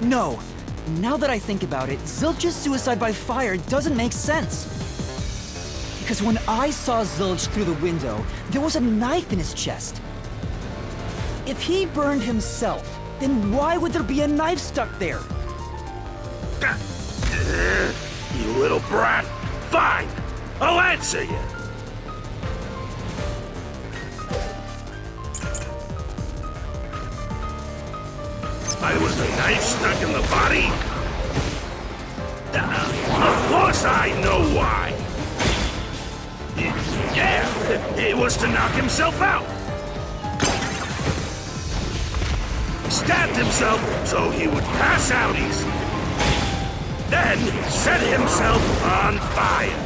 No. Now that I think about it, Zilch's suicide by fire doesn't make sense. Because when I saw Zilch through the window, there was a knife in his chest. If he burned himself, then why would there be a knife stuck there?
You little brat. Fine. I'll answer you. Why was the knife stuck in the body? Of course I know why. Yeah, it was to knock himself out. He stabbed himself so he would pass out easy. Then set himself on fire.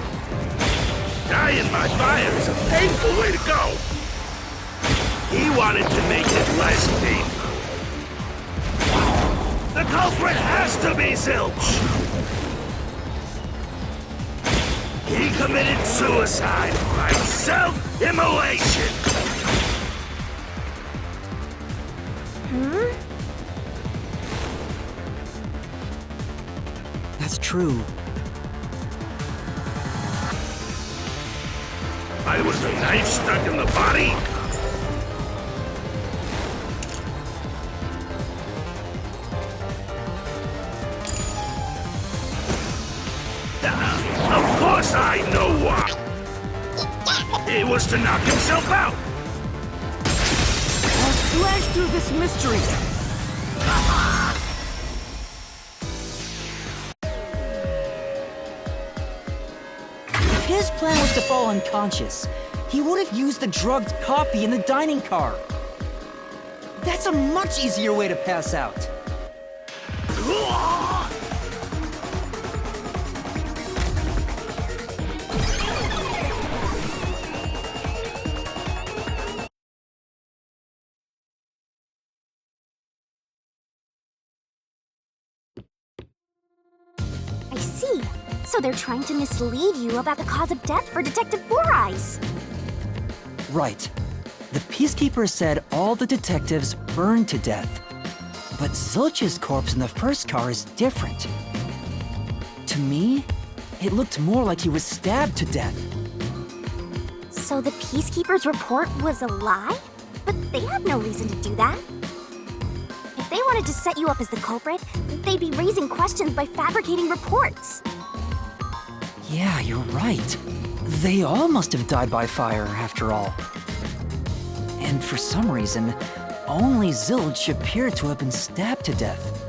Dying by fire is a painful way to go. He wanted to make it less painful. The culprit has to be Zilch! He committed suicide by self-immolation!
That's true.
Why was the knife stuck in the body? Of course I know why. It was to knock himself out.
I'll slash through this mystery! If his plan was to fall unconscious, he would have used the drugged coffee in the dining car. That's a much easier way to pass out.
I see. So they're trying to mislead you about the cause of death for Detective Four Eyes.
Right. The Peacekeeper said all the detectives burned to death. But Zilch's corpse in the first car is different. To me, it looked more like he was stabbed to death.
So the Peacekeeper's report was a lie? But they had no reason to do that. If they wanted to set you up as the culprit, they'd be raising questions by fabricating reports.
Yeah, you're right. They all must have died by fire, after all. And for some reason, only Zilch appeared to have been stabbed to death.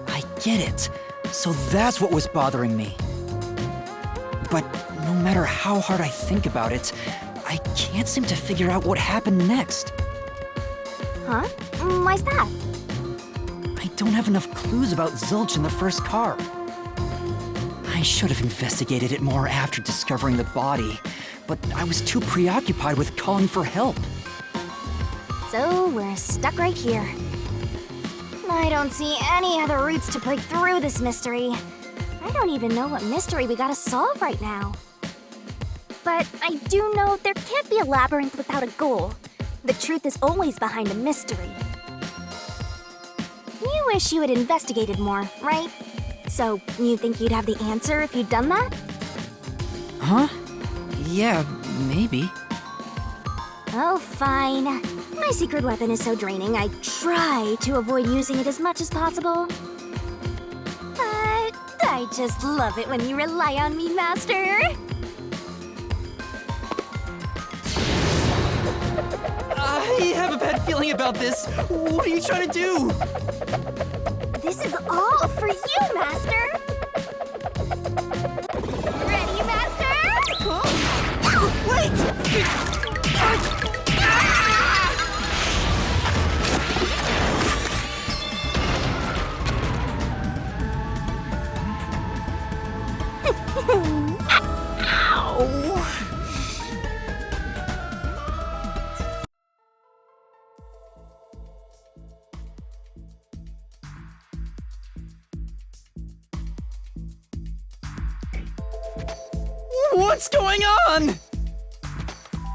I get it. So that's what was bothering me. But no matter how hard I think about it, I can't seem to figure out what happened next.
Huh? Why's that?
I don't have enough clues about Zilch in the first car. I should have investigated it more after discovering the body, but I was too preoccupied with calling for help.
So we're stuck right here. I don't see any other routes to break through this mystery. I don't even know what mystery we gotta solve right now. But I do know there can't be a labyrinth without a goal. The truth is always behind a mystery. You wish you had investigated more, right? So you think you'd have the answer if you'd done that?
Huh? Yeah, maybe.
Oh, fine. My secret weapon is so draining, I try to avoid using it as much as possible. But I just love it when you rely on me, Master.
I have a bad feeling about this. What are you trying to do?
This is all for you, Master! Ready, Master?
Huh? Wait! What's going on?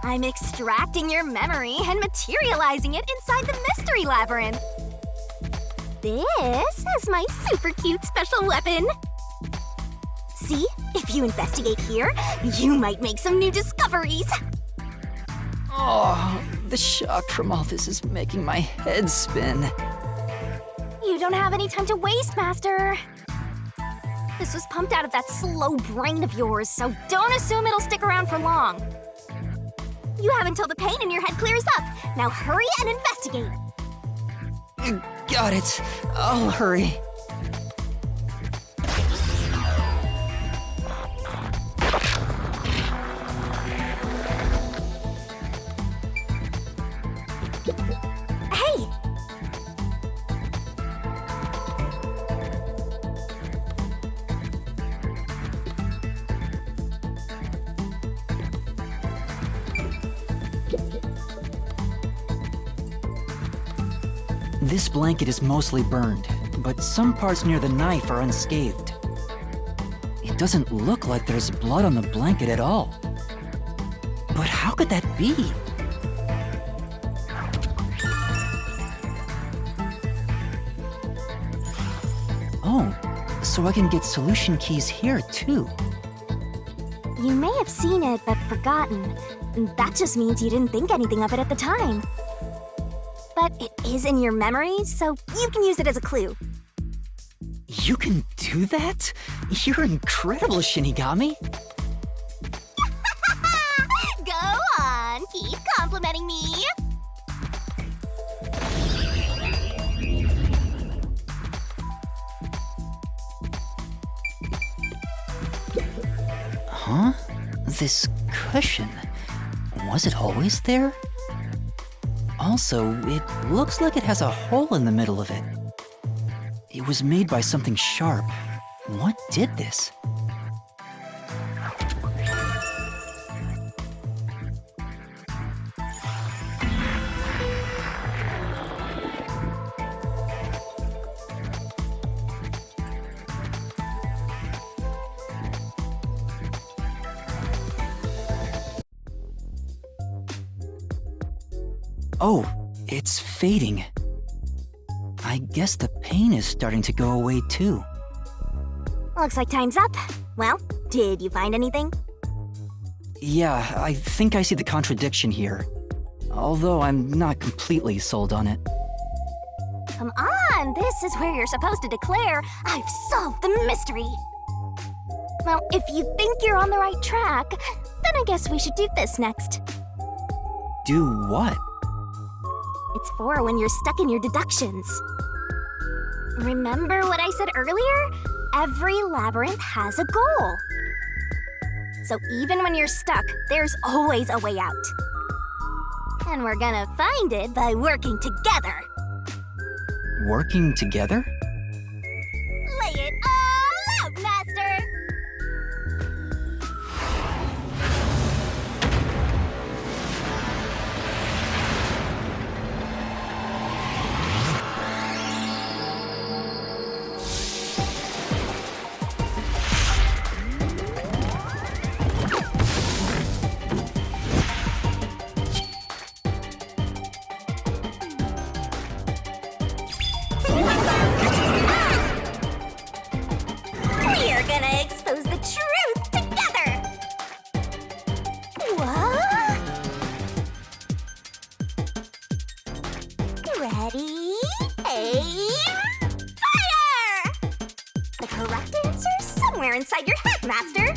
I'm extracting your memory and materializing it inside the Mystery Labyrinth. This is my super cute special weapon. See, if you investigate here, you might make some new discoveries.
Oh, the shock from all this is making my head spin.
You don't have any time to waste, Master. This was pumped out of that slow brain of yours, so don't assume it'll stick around for long. You have until the pain in your head clears up. Now hurry and investigate.
Got it. I'll hurry.
Hey!
This blanket is mostly burned, but some parts near the knife are unscathed. It doesn't look like there's blood on the blanket at all. But how could that be? Oh, so I can get solution keys here too.
You may have seen it, but forgotten. That just means you didn't think anything of it at the time. But it is in your memory, so you can use it as a clue.
You can do that? You're incredible, Shinigami.
Go on, keep complimenting me.
Huh? This cushion, was it always there? Also, it looks like it has a hole in the middle of it. It was made by something sharp. What did this? Oh, it's fading. I guess the pain is starting to go away too.
Looks like time's up. Well, did you find anything?
Yeah, I think I see the contradiction here. Although I'm not completely sold on it.
Come on, this is where you're supposed to declare, I've solved the mystery. Well, if you think you're on the right track, then I guess we should do this next.
Do what?
It's for when you're stuck in your deductions. Remember what I said earlier? Every labyrinth has a goal. So even when you're stuck, there's always a way out. And we're gonna find it by working together.
Working together?
Lay it all out, Master! nightmare inside your head, Master!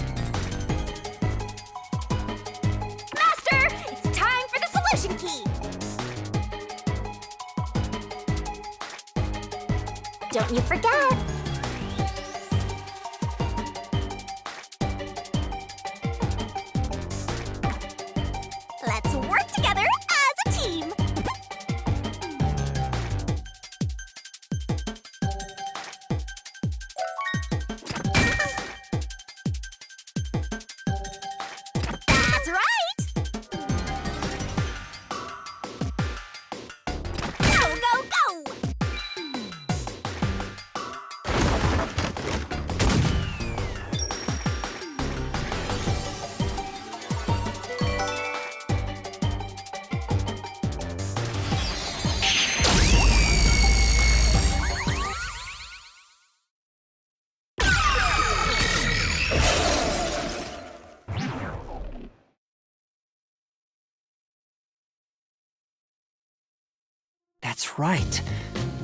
Master! It's time for the solution key! Don't you forget! Let's work together as a team! That's right! Go, go, go!
That's right.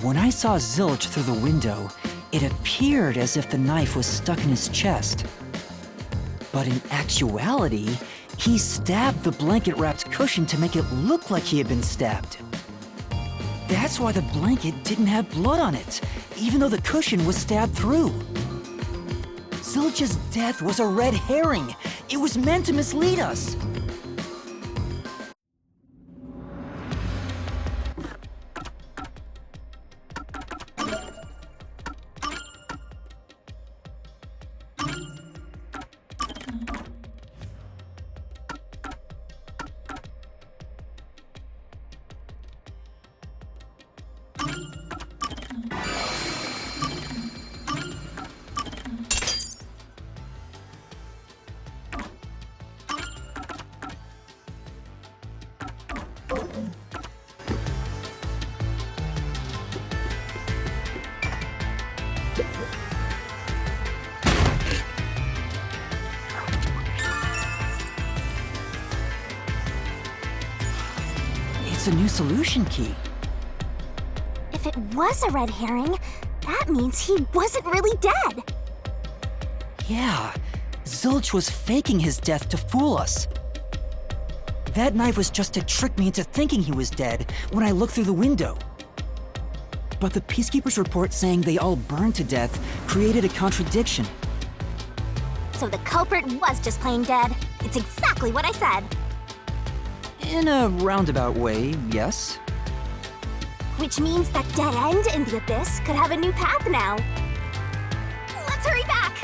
When I saw Zilch through the window, it appeared as if the knife was stuck in his chest. But in actuality, he stabbed the blanket-wrapped cushion to make it look like he had been stabbed. That's why the blanket didn't have blood on it, even though the cushion was stabbed through. Zilch's death was a red herring. It was meant to mislead us. It's a new solution key.
If it was a red herring, that means he wasn't really dead.
Yeah, Zilch was faking his death to fool us. That knife was just to trick me into thinking he was dead when I looked through the window. But the Peacekeeper's report saying they all burned to death created a contradiction.
So the culprit was just plain dead. It's exactly what I said.
In a roundabout way, yes.
Which means that dead end in the abyss could have a new path now. Let's hurry back!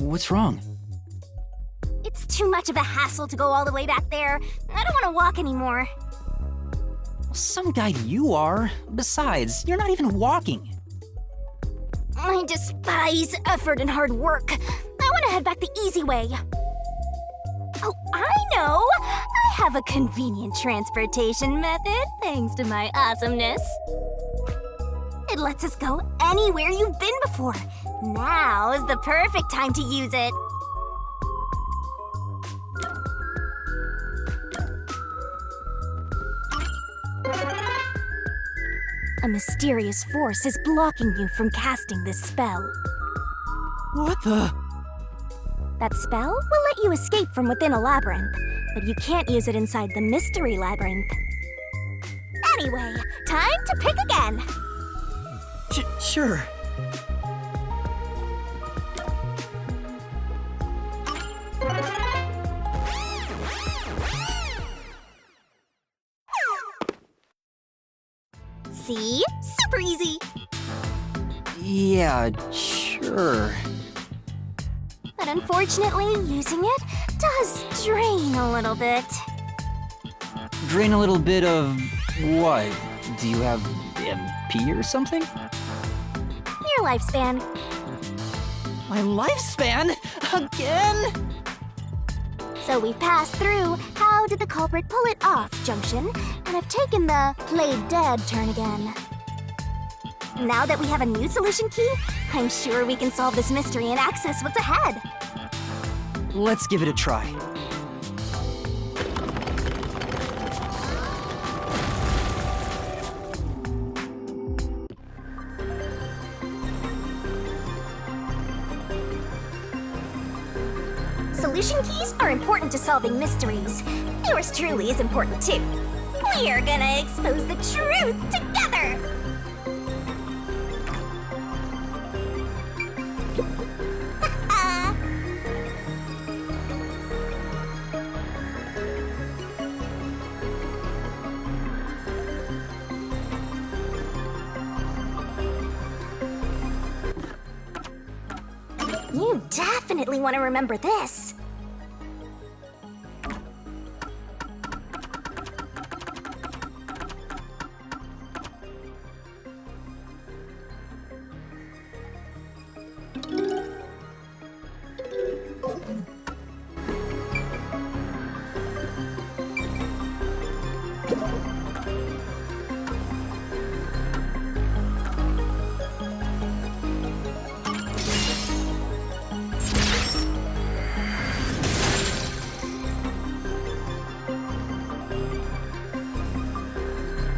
What's wrong?
It's too much of a hassle to go all the way back there. I don't want to walk anymore.
Some guy you are. Besides, you're not even walking.
I despise effort and hard work. I want to head back the easy way. Oh, I know! I have a convenient transportation method, thanks to my awesomeness. It lets us go anywhere you've been before. Now is the perfect time to use it. A mysterious force is blocking you from casting this spell.
What the?
That spell will let you escape from within a labyrinth, but you can't use it inside the Mystery Labyrinth. Anyway, time to pick again.
Sure.
See? Super easy.
Yeah, sure.
But unfortunately, using it does drain a little bit.
Drain a little bit of what? Do you have MP or something?
Your lifespan.
My lifespan? Again?
So we've passed through how did the culprit pull it off junction, and have taken the played dead turn again. Now that we have a new solution key, I'm sure we can solve this mystery and access what's ahead.
Let's give it a try.
Solution keys are important to solving mysteries. Yours truly is important too. We are gonna expose the truth together! You definitely want to remember this.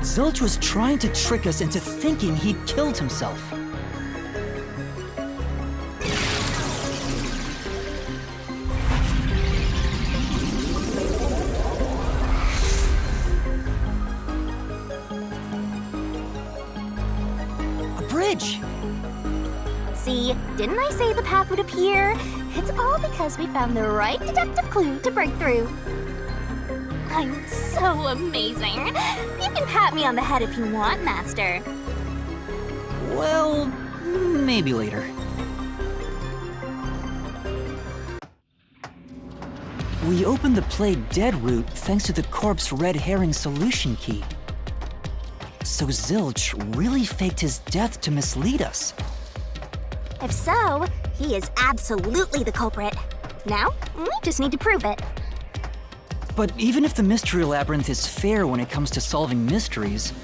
Zilch was trying to trick us into thinking he'd killed himself. A bridge!
See, didn't I say the path would appear? It's all because we found the right deductive clue to break through. I'm so amazing. You can pat me on the head if you want, Master.
Well, maybe later. We opened the played dead route thanks to the corpse red herring solution key. So Zilch really faked his death to mislead us.
If so, he is absolutely the culprit. Now, we just need to prove it.
But even if the Mystery Labyrinth is fair when it comes to solving mysteries,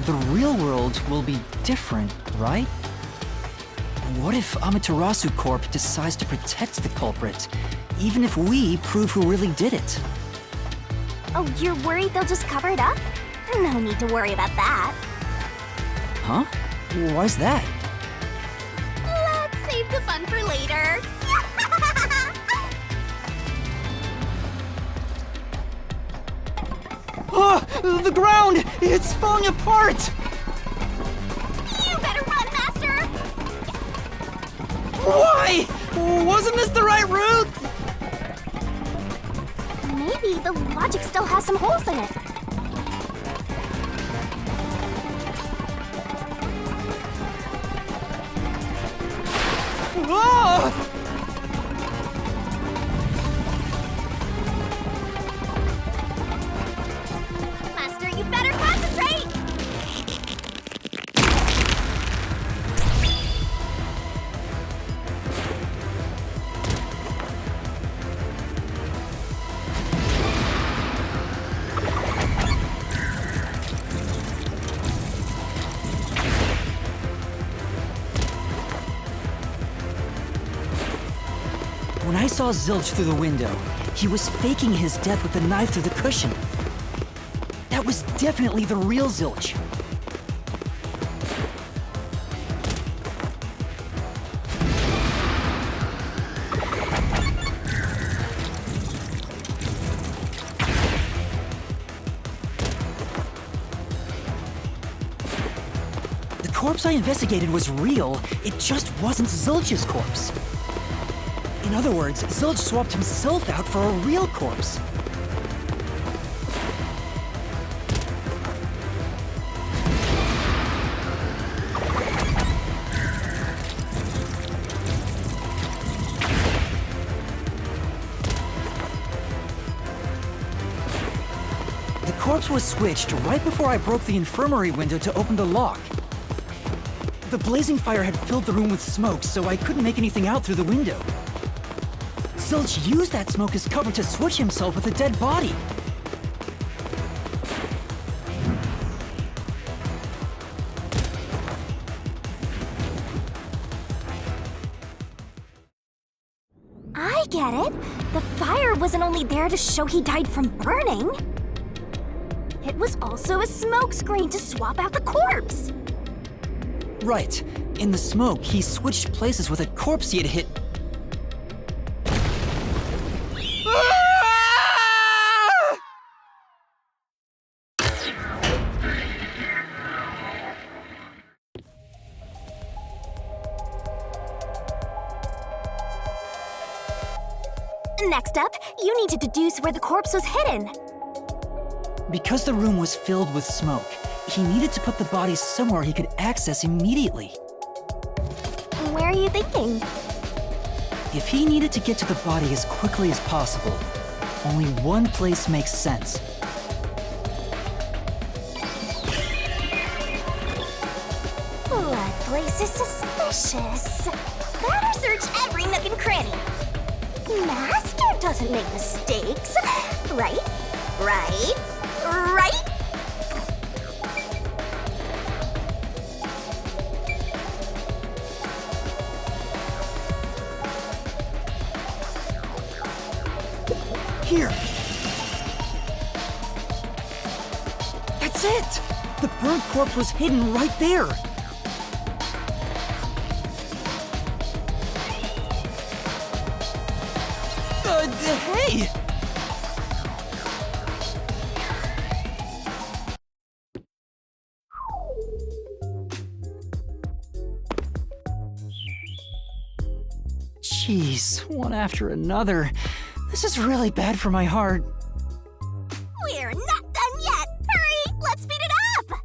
the real world will be different, right? What if Amaterasu Corp decides to protect the culprit, even if we prove who really did it?
Oh, you're worried they'll just cover it up? No need to worry about that.
Huh? Why's that?
Let's save the fun for later.
Oh, the ground! It's falling apart!
You better run, Master!
Why? Wasn't this the right route?
Maybe the logic still has some holes in it.
Oh!
Master, you better concentrate!
When I saw Zilch through the window, he was faking his death with a knife through the cushion. That was definitely the real Zilch. The corpse I investigated was real, it just wasn't Zilch's corpse. In other words, Zilch swapped himself out for a real corpse. The corpse was switched right before I broke the infirmary window to open the lock. The blazing fire had filled the room with smoke, so I couldn't make anything out through the window. Zilch used that smoke as cover to switch himself with a dead body.
I get it. The fire wasn't only there to show he died from burning. It was also a smokescreen to swap out the corpse.
Right. In the smoke, he switched places with a corpse he had hit.
Next up, you need to deduce where the corpse was hidden.
Because the room was filled with smoke, he needed to put the body somewhere he could access immediately.
Where are you thinking?
If he needed to get to the body as quickly as possible, only one place makes sense.
That place is suspicious. Better search every nook and cranny. Master doesn't make mistakes. Right? Right? Right?
Here! That's it! The burnt corpse was hidden right there! Hey! Jeez, one after another. This is really bad for my heart.
We're not done yet! Hurry! Let's speed it up!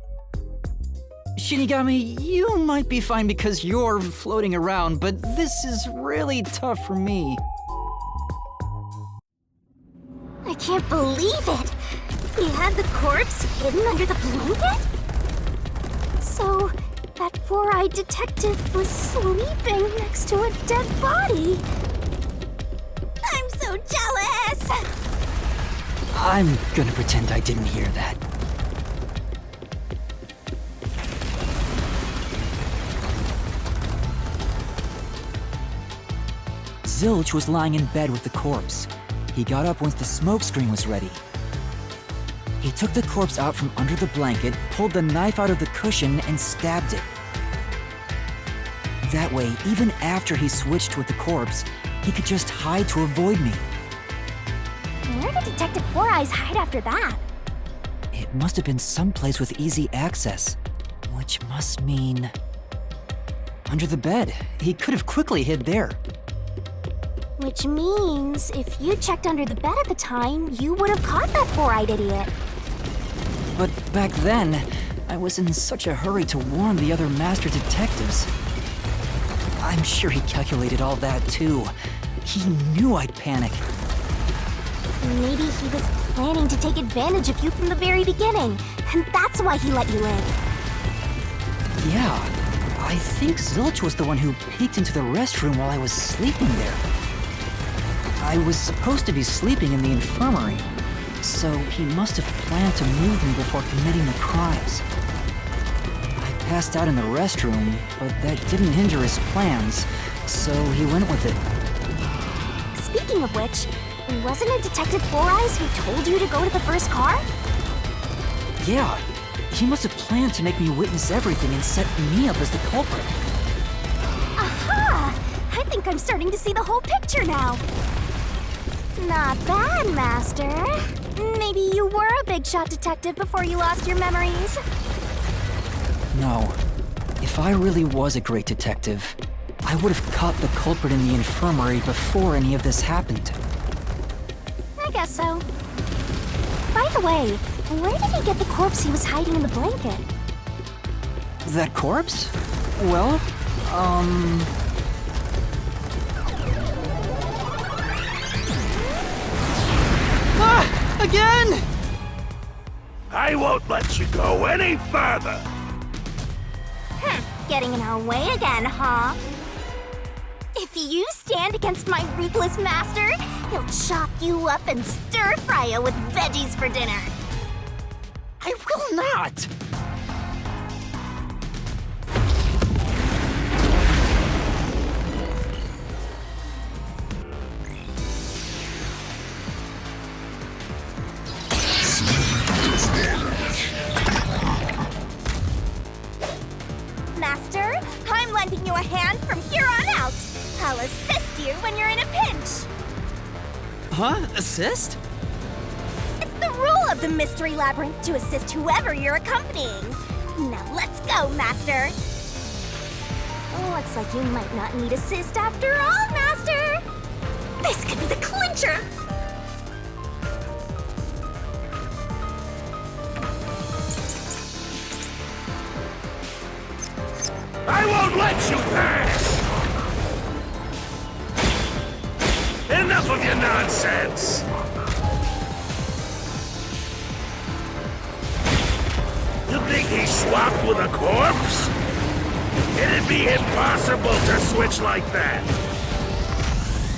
Shinigami, you might be fine because you're floating around, but this is really tough for me.
I can't believe it! He had the corpse hidden under the blanket? So, that four-eyed detective was sleeping next to a dead body. I'm so jealous!
I'm gonna pretend I didn't hear that. Zilch was lying in bed with the corpse. He got up once the smoke screen was ready. He took the corpse out from under the blanket, pulled the knife out of the cushion, and stabbed it. That way, even after he switched with the corpse, he could just hide to avoid me.
Where did Detective Four Eyes hide after that?
It must have been someplace with easy access, which must mean... under the bed. He could have quickly hid there.
Which means, if you checked under the bed at the time, you would have caught that four-eyed idiot.
But back then, I was in such a hurry to warn the other master detectives. I'm sure he calculated all that too. He knew I'd panic.
Maybe he was planning to take advantage of you from the very beginning, and that's why he let you in.
Yeah, I think Zilch was the one who peeked into the restroom while I was sleeping there. I was supposed to be sleeping in the infirmary, so he must have planned to move me before committing the crimes. I passed out in the restroom, but that didn't hinder his plans, so he went with it.
Speaking of which, wasn't it Detective Four Eyes who told you to go to the first car?
Yeah, he must have planned to make me witness everything and set me up as the culprit.
Aha! I think I'm starting to see the whole picture now. Not bad, Master. Maybe you were a big shot detective before you lost your memories.
No. If I really was a great detective, I would have caught the culprit in the infirmary before any of this happened.
I guess so. By the way, where did he get the corpse he was hiding in the blanket?
That corpse? Well, Ah! Again!
I won't let you go any further!
Getting in our way again, huh? If you stand against my ruthless master, he'll chop you up and stir-fry you with veggies for dinner.
I will not!
Master, I'm lending you a hand from here on out. I'll assist you when you're in a pinch.
Huh? Assist?
It's the rule of the Mystery Labyrinth to assist whoever you're accompanying. Now let's go, Master. Looks like you might not need assist after all, Master. This could be the clincher.
I won't let you pass! Enough of your nonsense! You think he's swapped with a corpse? It'd be impossible to switch like that.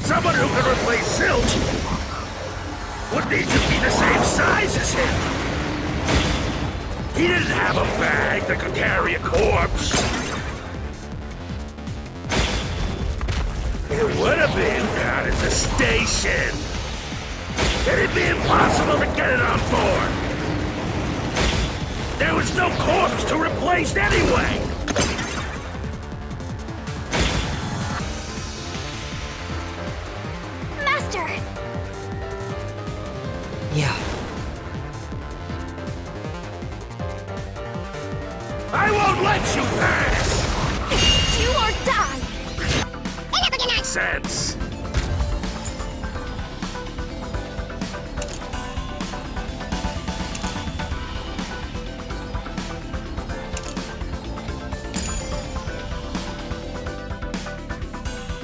Someone who can replace Zilch would need to be the same size as him. He didn't have a bag that could carry a corpse. It would have been down at the station. It'd be impossible to get it on board. There was no corpse to replace anyway.
Master!
Yeah.
I won't let you pass!
Do or die!
Enough of your nonsense!
Sense.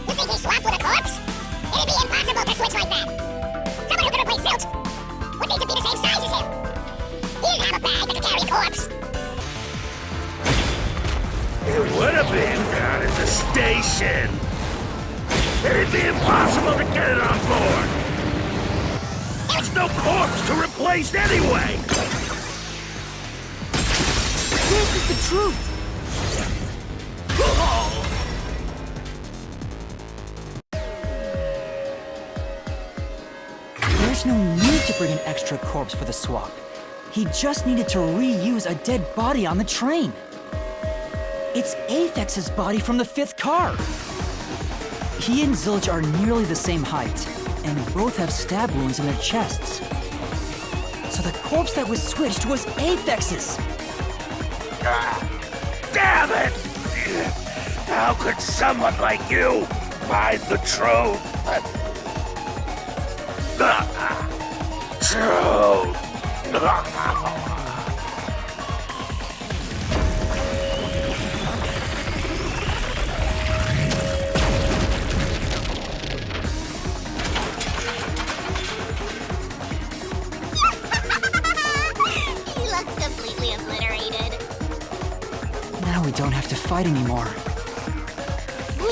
You think he swapped with a corpse? It'd be impossible to switch like that. Someone who could replace Zilch would need to be the same size as him. He didn't have a bag that could carry a corpse.
It would have been down at the station. It'd be impossible to get it on board. There's no corpse to replace anyway.
This is the truth.
There's no need to bring an extra corpse for the swap. He just needed to reuse a dead body on the train. It's Aphex's body from the 5th car. He and Zilch are nearly the same height, and both have stab wounds in their chests. So the corpse that was switched was Aphex's.
Damn it! How could someone like you find the truth? Truth!
He looks completely obliterated.
Now we don't have to fight anymore.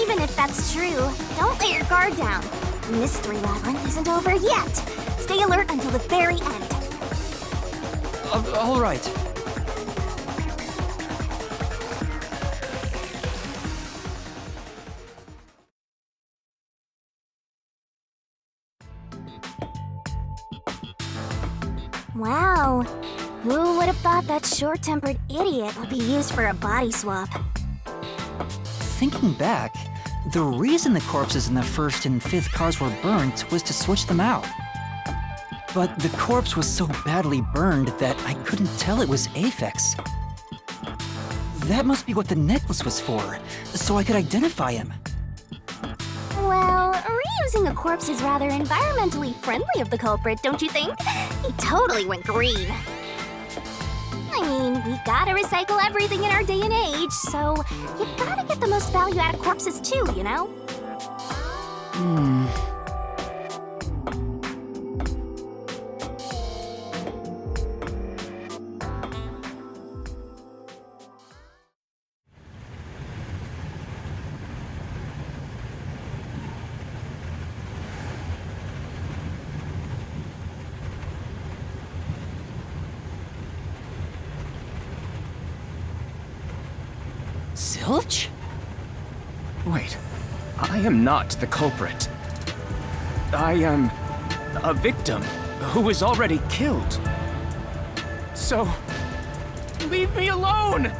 Even if that's true, don't let your guard down. Mystery Labyrinth isn't over yet. Stay alert until the very end.
All right.
Wow. Who would have thought that short-tempered idiot would be used for a body swap?
Thinking back, the reason the corpses in the 1st and 5th cars were burnt was to switch them out. But the corpse was so badly burned that I couldn't tell it was Aphex. That must be what the necklace was for, so I could identify him.
Well, reusing a corpse is rather environmentally friendly of the culprit, don't you think? He totally went green. I mean, we gotta recycle everything in our day and age, so you gotta get the most value out of corpses too, you know?
Zilch?
Wait, I am not the culprit. I am a victim who was already killed. So, leave me alone!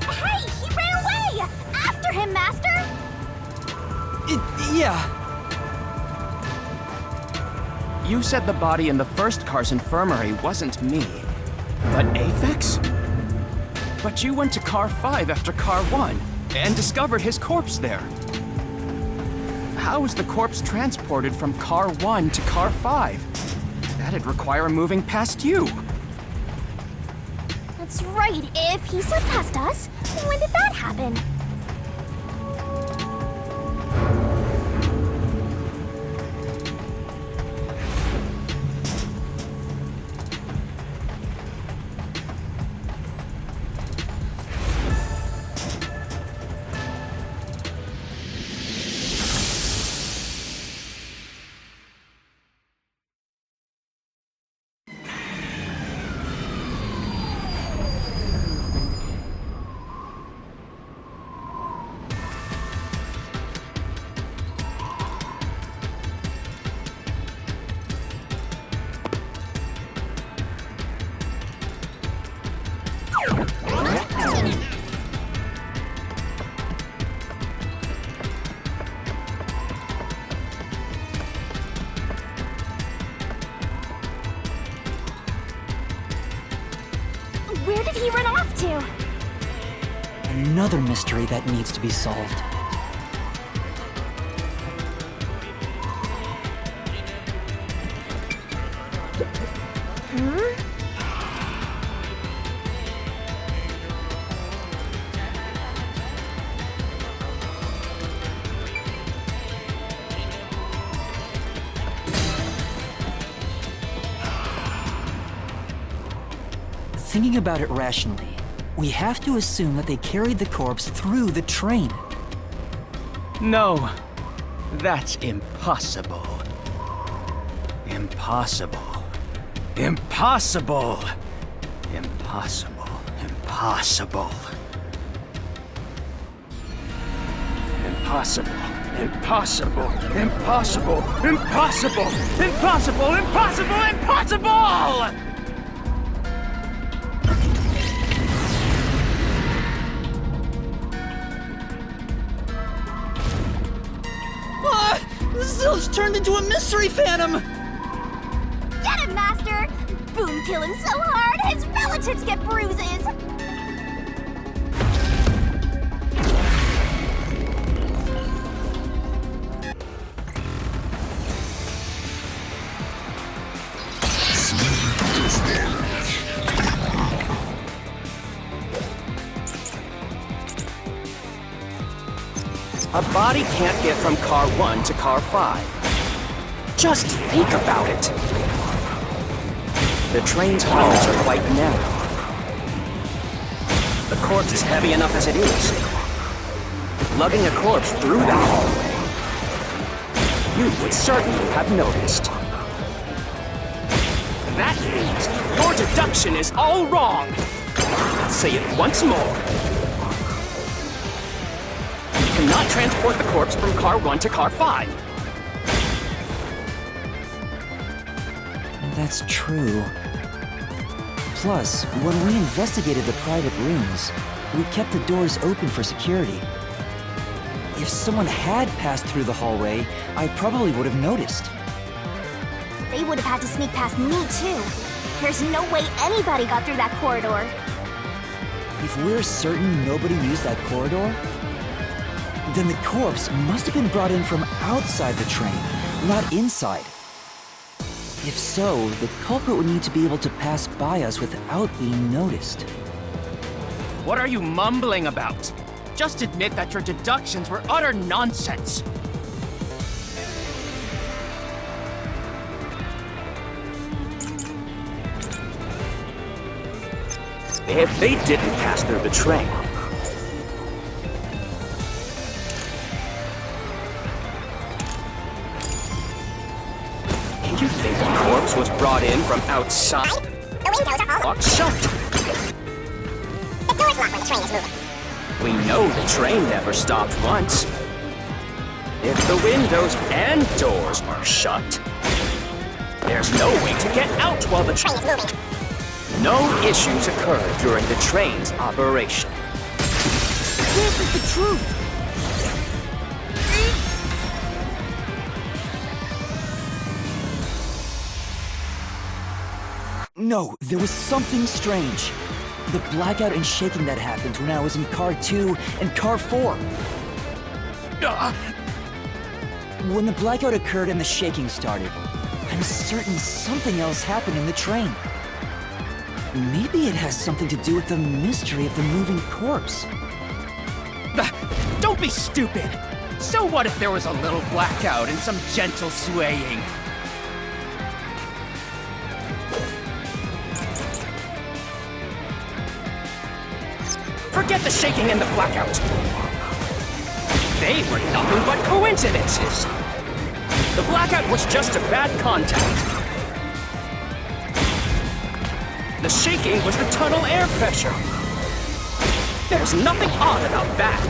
Hey, he ran away! After him, Master!
Yeah.
You said the body in the first car's infirmary wasn't me, but Aphex? But you went to car 5 after car 1 and discovered his corpse there. How was the corpse transported from car 1 to car 5? That'd require moving past you.
That's right. If he slipped past us, when did that happen? Where did he run off to?
Another mystery that needs to be solved. Thinking about it rationally, we have to assume that they carried the corpse through the train.
No, that's impossible. Impossible. Impossible. Impossible. Impossible. Impossible. Impossible. Impossible. Impossible. Impossible. Impossible. Impossible!
Zilch turned into a mystery phantom!
Get him, Master! Boom kill him so hard, his relatives get bruises!
A body can't get from car 1 to car 5. Just think about it. The train's halls are quite narrow. The corpse is heavy enough as it is. Lugging a corpse through that hallway, you would certainly have noticed. That means your deduction is all wrong. I'll say it once more. Cannot transport the corpse from car 1 to car 5.
That's true. Plus, when we investigated the private rooms, we kept the doors open for security. If someone had passed through the hallway, I probably would have noticed.
They would have had to sneak past me, too. There's no way anybody got through that corridor.
If we're certain nobody used that corridor, then the corpse must have been brought in from outside the train, not inside. If so, the culprit would need to be able to pass by us without being noticed.
What are you mumbling about? Just admit that your deductions were utter nonsense. If they didn't pass through the train, you think the corpse was brought in from outside?
The windows are all
Locked shut.
The door's locked. stop when the train is moving.
We know the train never stopped once. If the windows and doors are shut, there's no way to get out while the
Train is moving.
No issues occurred during the train's operation.
This is the truth.
No, there was something strange. The blackout and shaking that happened when I was in Car 2 and Car 4. When the blackout occurred and the shaking started, I'm certain something else happened in the train. Maybe it has something to do with the mystery of the moving corpse.
Don't be stupid! So what if there was a little blackout and some gentle swaying? Forget the shaking and the blackout! They were nothing but coincidences! The blackout was just a bad contact. The shaking was the tunnel air pressure. There's nothing odd about that.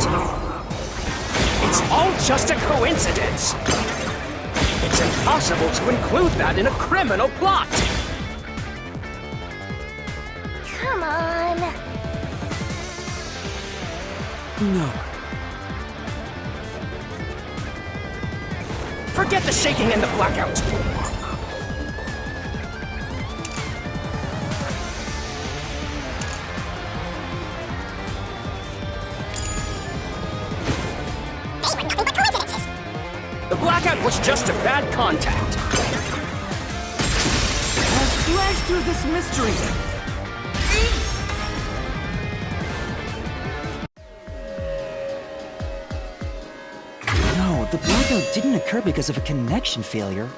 It's all just a coincidence. It's impossible to include that in a criminal plot.
Come on.
No.
Forget the shaking and the blackout.
They were nothing but coincidences.
The blackout was just a bad contact.
I'll slash through this mystery. No, the blackout didn't occur because of a connection failure.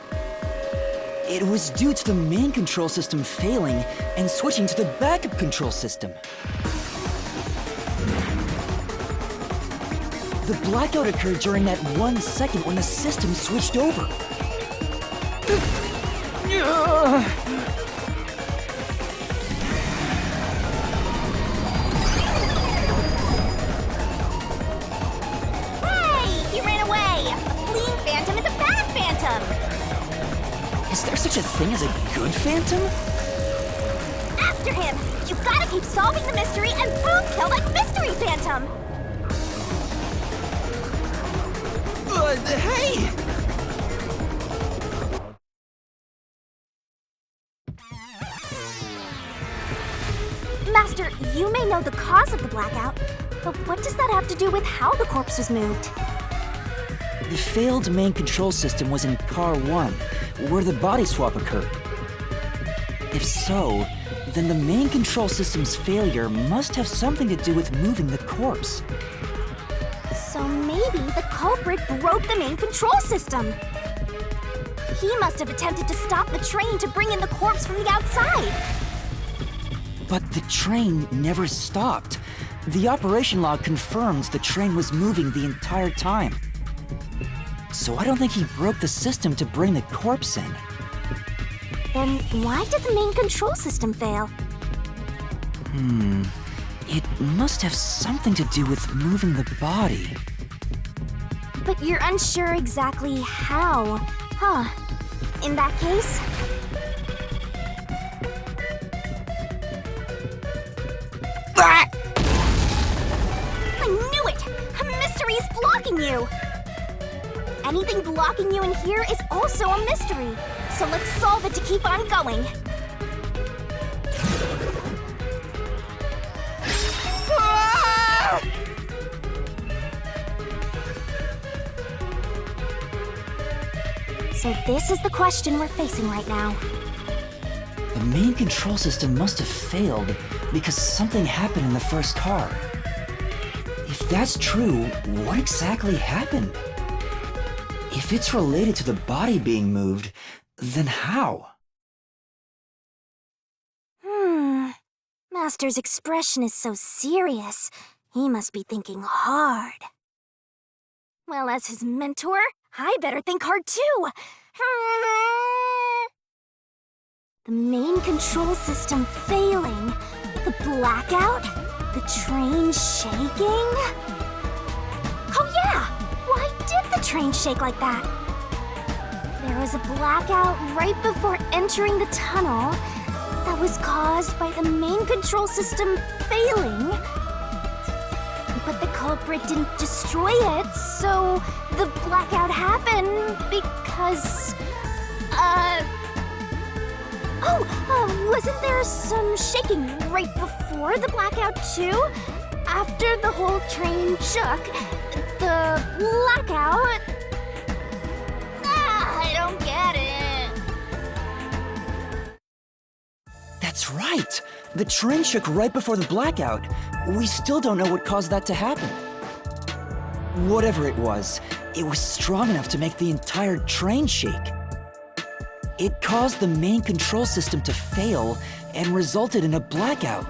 It was due to the main control system failing and switching to the backup control system. The blackout occurred during that 1 second when the system switched over.
Hey! He ran away! A fleeing phantom is a bad phantom!
Is there such a thing as a good phantom?
After him! You gotta keep solving the mystery and boom, kill that mystery phantom!
Hey!
Master, you may know the cause of the blackout, but what does that have to do with how the corpse was moved?
The failed main control system was in Car 1, where the body swap occurred. If so, then the main control system's failure must have something to do with moving the corpse.
So maybe the culprit broke the main control system. He must have attempted to stop the train to bring in the corpse from the outside.
But the train never stopped. The operation log confirms the train was moving the entire time. So I don't think he broke the system to bring the corpse in.
Then why did the main control system fail?
It must have something to do with moving the body.
But you're unsure exactly how, huh? In that case, I knew it! A mystery is blocking you! Anything blocking you in here is also a mystery. So let's solve it to keep on going. So this is the question we're facing right now.
The main control system must have failed because something happened in the first car. If that's true, what exactly happened? If it's related to the body being moved, then how?
Master's expression is so serious. He must be thinking hard. Well, as his mentor, I better think hard too. The main control system failing. The blackout? The train shaking? Oh yeah! Why did the train shake like that? There was a blackout right before entering the tunnel that was caused by the main control system failing. But the culprit didn't destroy it, so the blackout happened because... wasn't there some shaking right before the blackout too? After the whole train shook, the blackout... I don't get it.
That's right! The train shook right before the blackout. We still don't know what caused that to happen. Whatever it was strong enough to make the entire train shake. It caused the main control system to fail and resulted in a blackout.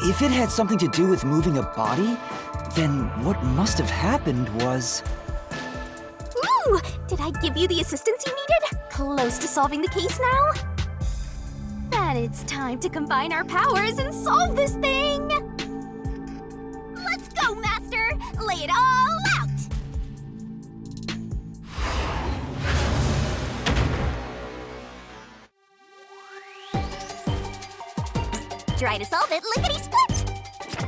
If it had something to do with moving a body, then what must have happened was...
Ooh! Did I give you the assistance you needed? Close to solving the case now? Then it's time to combine our powers and solve this thing! Let's go, Master! Lay it all out! Try to solve it lickety-split!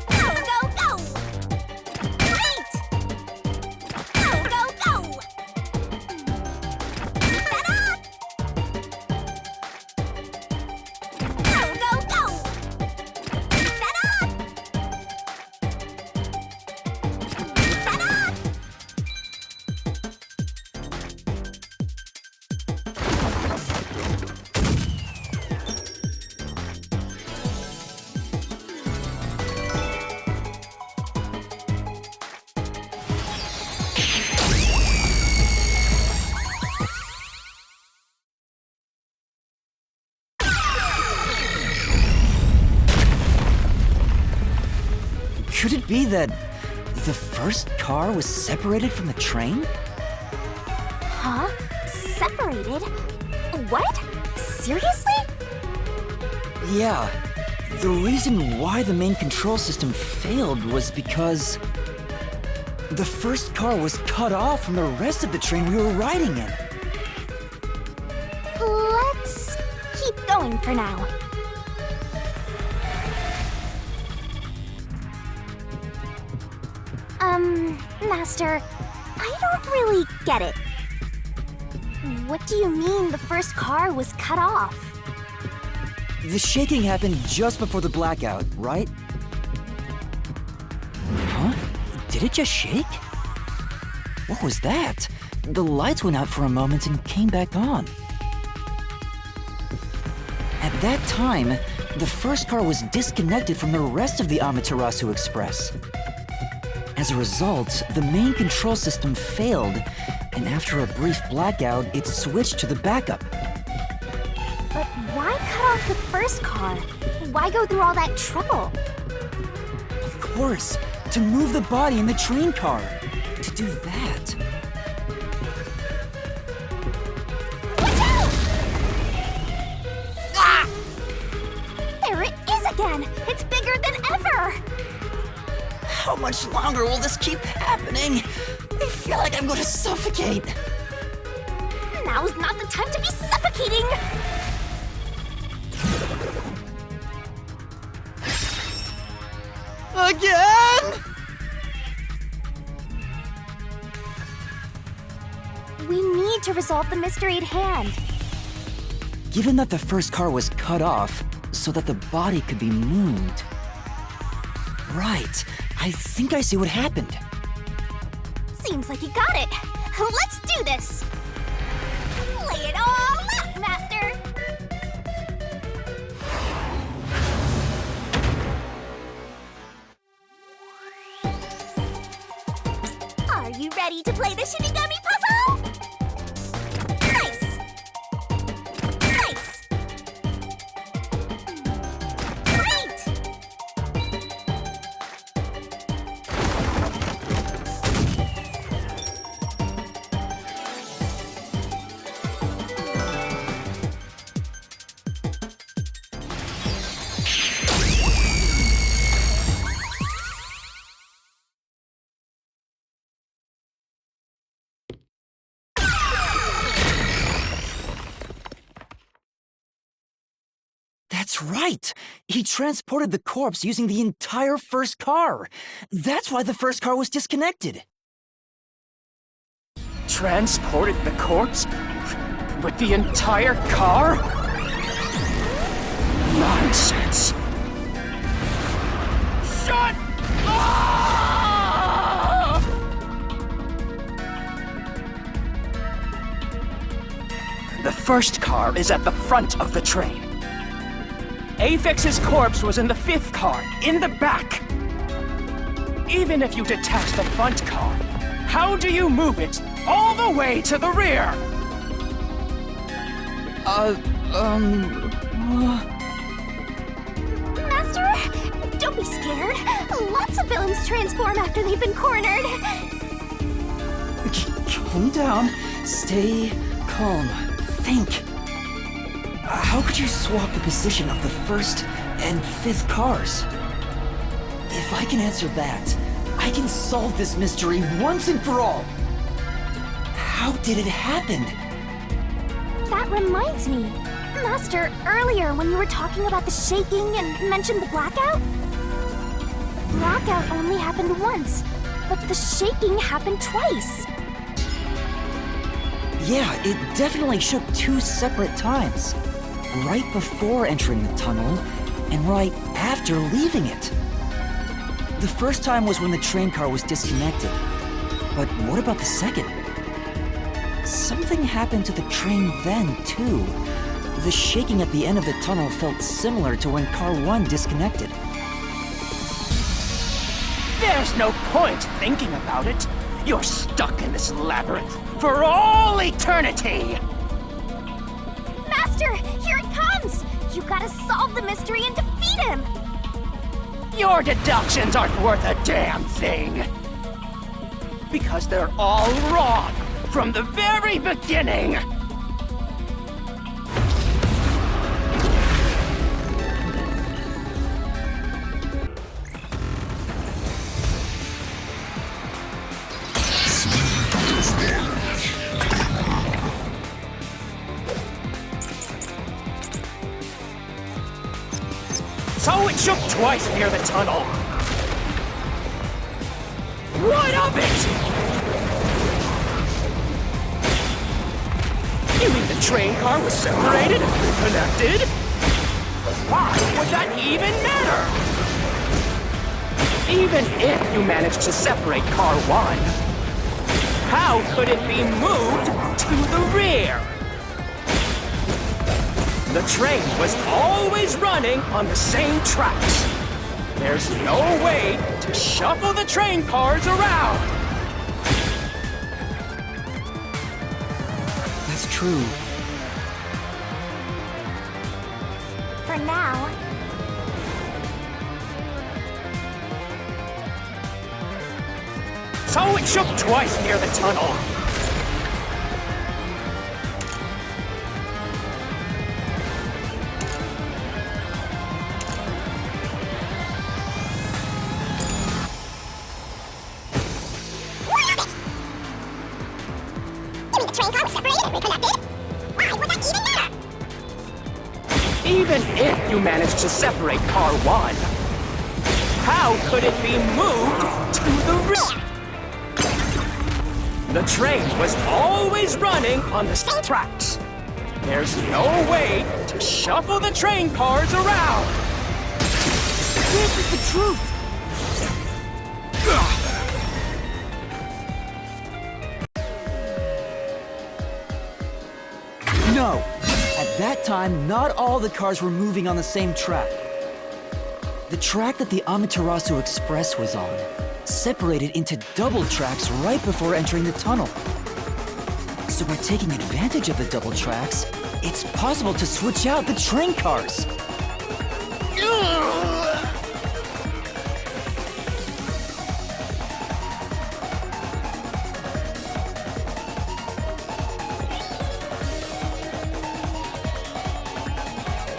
Go, go, go! Great! Go, go, go! Ta-da! Go, go, go! Ta-da! Ta-da!
Could it be that the first car was separated from the train?
Huh? Separated? What? Seriously?
Yeah. The reason why the main control system failed was because the first car was cut off from the rest of the train we were riding in.
Let's keep going for now. Master, I don't really get it. What do you mean the first car was cut off?
The shaking happened just before the blackout, right? Huh? Did it just shake? What was that? The lights went out for a moment and came back on. At that time, the first car was disconnected from the rest of the Amaterasu Express. As a result, the main control system failed, and after a brief blackout, it switched to the backup.
But why cut off the first car? Why go through all that trouble?
Of course, to move the body in the train car. To do that.
Watch out! Ah! There it is again! It's bigger than ever!
How much longer will this keep happening? I feel like I'm going to suffocate.
Now's not the time to be suffocating!
Again?
We need to resolve the mystery at hand.
Given that the first car was cut off so that the body could be moved. Right. I think I see what happened.
Seems like you got it. Let's do this! Lay it all out, Master! Are you ready to play the Shinigami puzzle? Nice! Nice! Great!
That's right! He transported the corpse using the entire first car. That's why the first car was disconnected.
Transported the corpse? With the entire car? Nonsense. Shut up! The first car is at the front of the train. Apex's corpse was in the fifth car, in the back. Even if you detach the front car, how do you move it all the way to the rear?
Master, don't be scared. Lots of villains transform after they've been cornered.
Calm down. Stay calm. Think. How could you swap the position of the first and fifth cars? If I can answer that, I can solve this mystery once and for all. How did it happen?
That reminds me. Master, earlier when you were talking about the shaking and mentioned the blackout? Blackout only happened once, but the shaking happened twice.
Yeah, it definitely shook 2 separate times. Right before entering the tunnel, and right after leaving it. The first time was when the train car was disconnected. But what about the second? Something happened to the train then, too. The shaking at the end of the tunnel felt similar to when Car 1 disconnected.
There's no point thinking about it. You're stuck in this labyrinth for all eternity!
Master, here it comes! You gotta solve the mystery and defeat him!
Your deductions aren't worth a damn thing! Because they're all wrong from the very beginning! So it shook twice near the tunnel. What of it? You mean the train car was separated and reconnected? Why would that even matter? Even if you managed to separate car 1, how could it be moved to the rear? The train was always running on the same tracks. There's no way to shuffle the train cars around.
That's true.
For now.
So it shook twice near the tunnel. Even if you managed to separate car 1, how could it be moved to the rear? The train was always running on the same tracks. There's no way to shuffle the train cars around.
This is the truth. No. At that time, not all the cars were moving on the same track. The track that the Amaterasu Express was on separated into double tracks right before entering the tunnel. So by taking advantage of the double tracks, it's possible to switch out the train cars.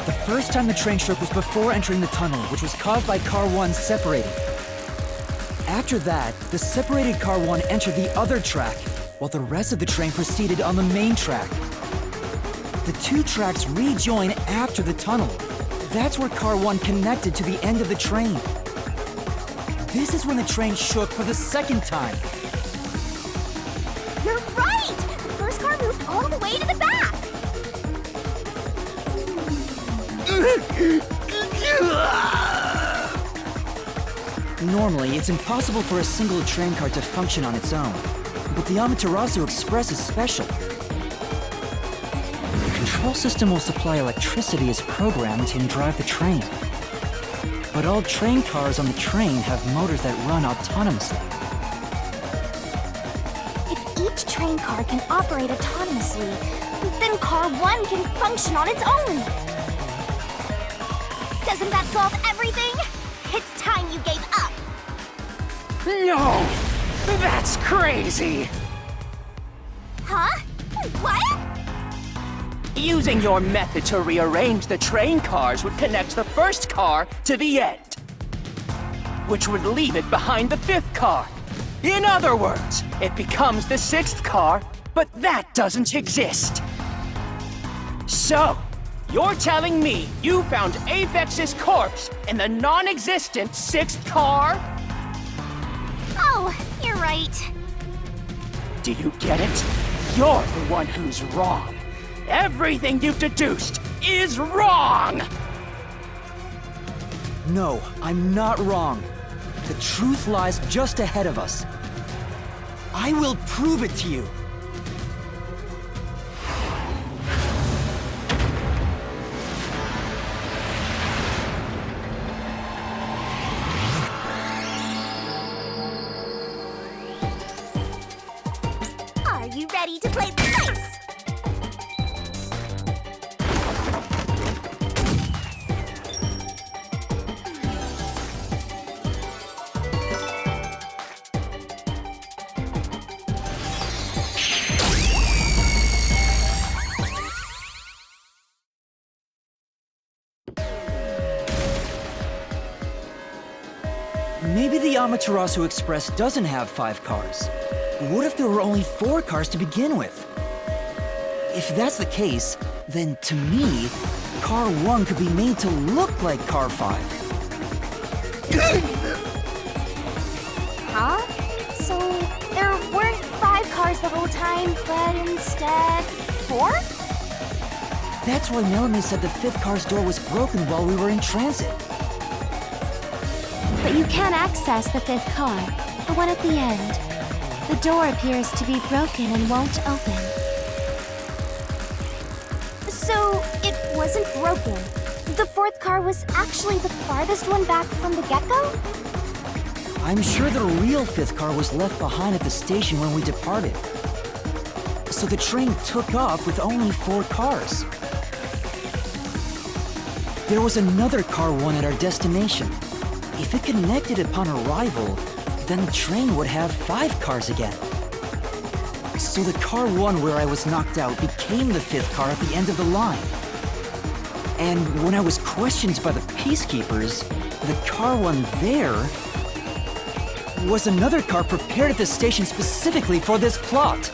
The first time the train shook was before entering the tunnel, which was caused by Car 1 separating. After that, the separated Car 1 entered the other track, while the rest of the train proceeded on the main track. The 2 tracks rejoin after the tunnel, That's where car 1 connected to the end of the train. This is when the train shook for the second time.
You're right! The first car moved all the way to the back!
Normally, it's impossible for a single train car to function on its own. But the Amaterasu Express is special. The control system will supply electricity as programmed and drive the train. But all train cars on the train have motors that run autonomously.
If each train car can operate autonomously, then car 1 can function on its own! Doesn't that solve everything? It's time you gave up!
No! That's crazy!
Huh? What?
Using your method to rearrange the train cars would connect the first car to the end, which would leave it behind the 5th car. In other words, it becomes the 6th car, but that doesn't exist. So, you're telling me you found Aphex's corpse in the non-existent 6th car?
Oh, you're right.
Do you get it? You're the one who's wrong. Everything you've deduced is wrong!
No, I'm not wrong. The truth lies just ahead of us. I will prove it to you.
Are you ready to play dice?
Maybe the Amaterasu Express doesn't have 5 cars. What if there were only 4 cars to begin with? If that's the case, then to me, car 1 could be made to look like car 5.
Huh? So there weren't 5 cars the whole time, but instead 4?
That's why Melanie said the 5th car's door was broken while we were in transit.
But you can't access the 5th car, the one at the end. The door appears to be broken and won't open.
So it wasn't broken. The 4th car was actually the farthest one back from the get-go?
I'm sure the real 5th car was left behind at the station when we departed. So the train took off with only 4 cars. There was another car 1 at our destination. If it connected upon arrival, then the train would have 5 cars again. So the car 1 where I was knocked out became the 5th car at the end of the line. And when I was questioned by the peacekeepers, the car 1 there was another car prepared at the station specifically for this plot.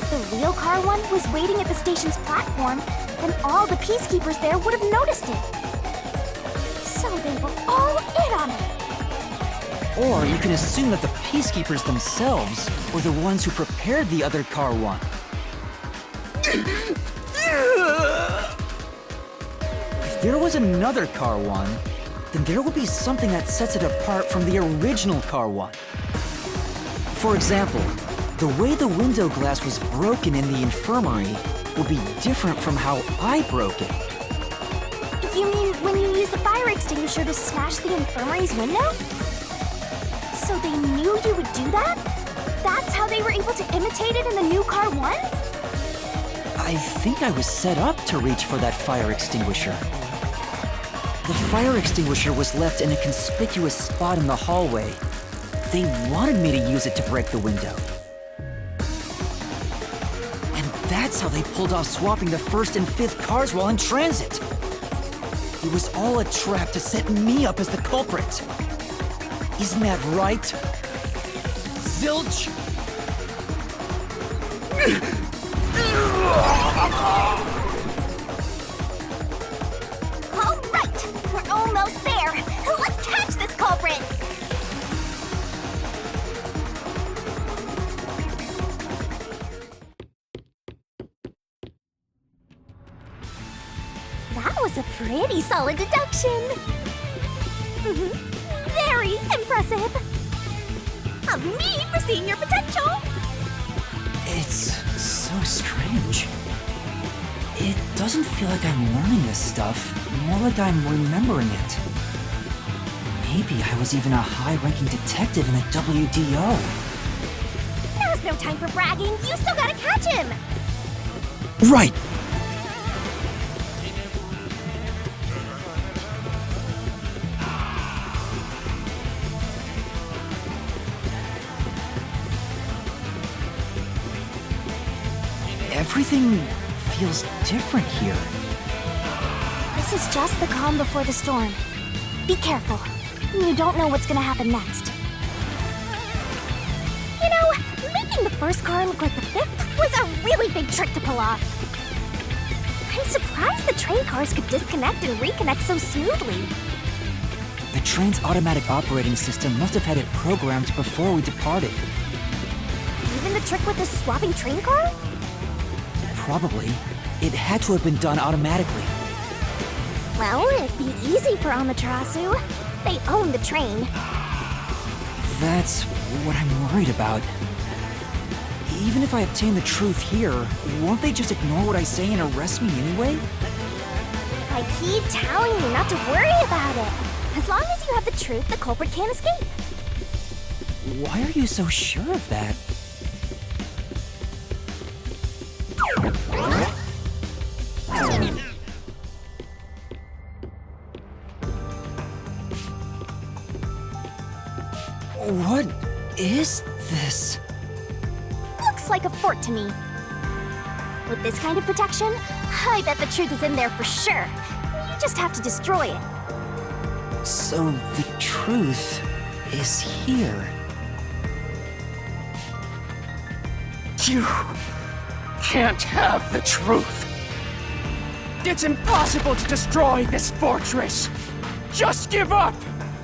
The real car 1 was waiting at the station's platform, and all the peacekeepers there would have noticed it. So they were all in on it.
Or you can assume that the peacekeepers themselves were the ones who prepared the other car 1. If there was another car 1, then there would be something that sets it apart from the original car 1. For example, the way the window glass was broken in the infirmary would be different from how I broke it.
You mean when you used the fire extinguisher to smash the infirmary's window? So they knew you would do that? That's how they were able to imitate it in the new car 1?
I think I was set up to reach for that fire extinguisher. The fire extinguisher was left in a conspicuous spot in the hallway. They wanted me to use it to break the window. And that's how they pulled off swapping the 1st and 5th cars while in transit. It was all a trap to set me up as the culprit. Isn't that right? Zilch?
was a pretty solid deduction. Very impressive. Of me foreseeing your potential.
It's so strange. It doesn't feel like I'm learning this stuff, more like I'm remembering it. Maybe I was even a high-ranking detective in the WDO.
Now's no time for bragging. You still gotta catch him.
Right! Everything feels different here.
This is just the calm before the storm. Be careful. You don't know what's gonna happen next. You know, making the first car look like the fifth was a really big trick to pull off. I'm surprised the train cars could disconnect and reconnect so smoothly.
The train's automatic operating system must have had it programmed before we departed.
Even the trick with the swapping train car?
Probably. It had to have been done automatically.
Well, it'd be easy for Amaterasu. They own the train.
That's what I'm worried about. Even if I obtain the truth here, won't they just ignore what I say and arrest me anyway?
I keep telling you not to worry about it. As long as you have the truth, the culprit can't escape.
Why are you so sure of that? What is this?
Looks like a fort to me. With this kind of protection, I bet the truth is in there for sure. You just have to destroy it.
So the truth is here.
You can't have the truth. It's impossible to destroy this fortress. Just give up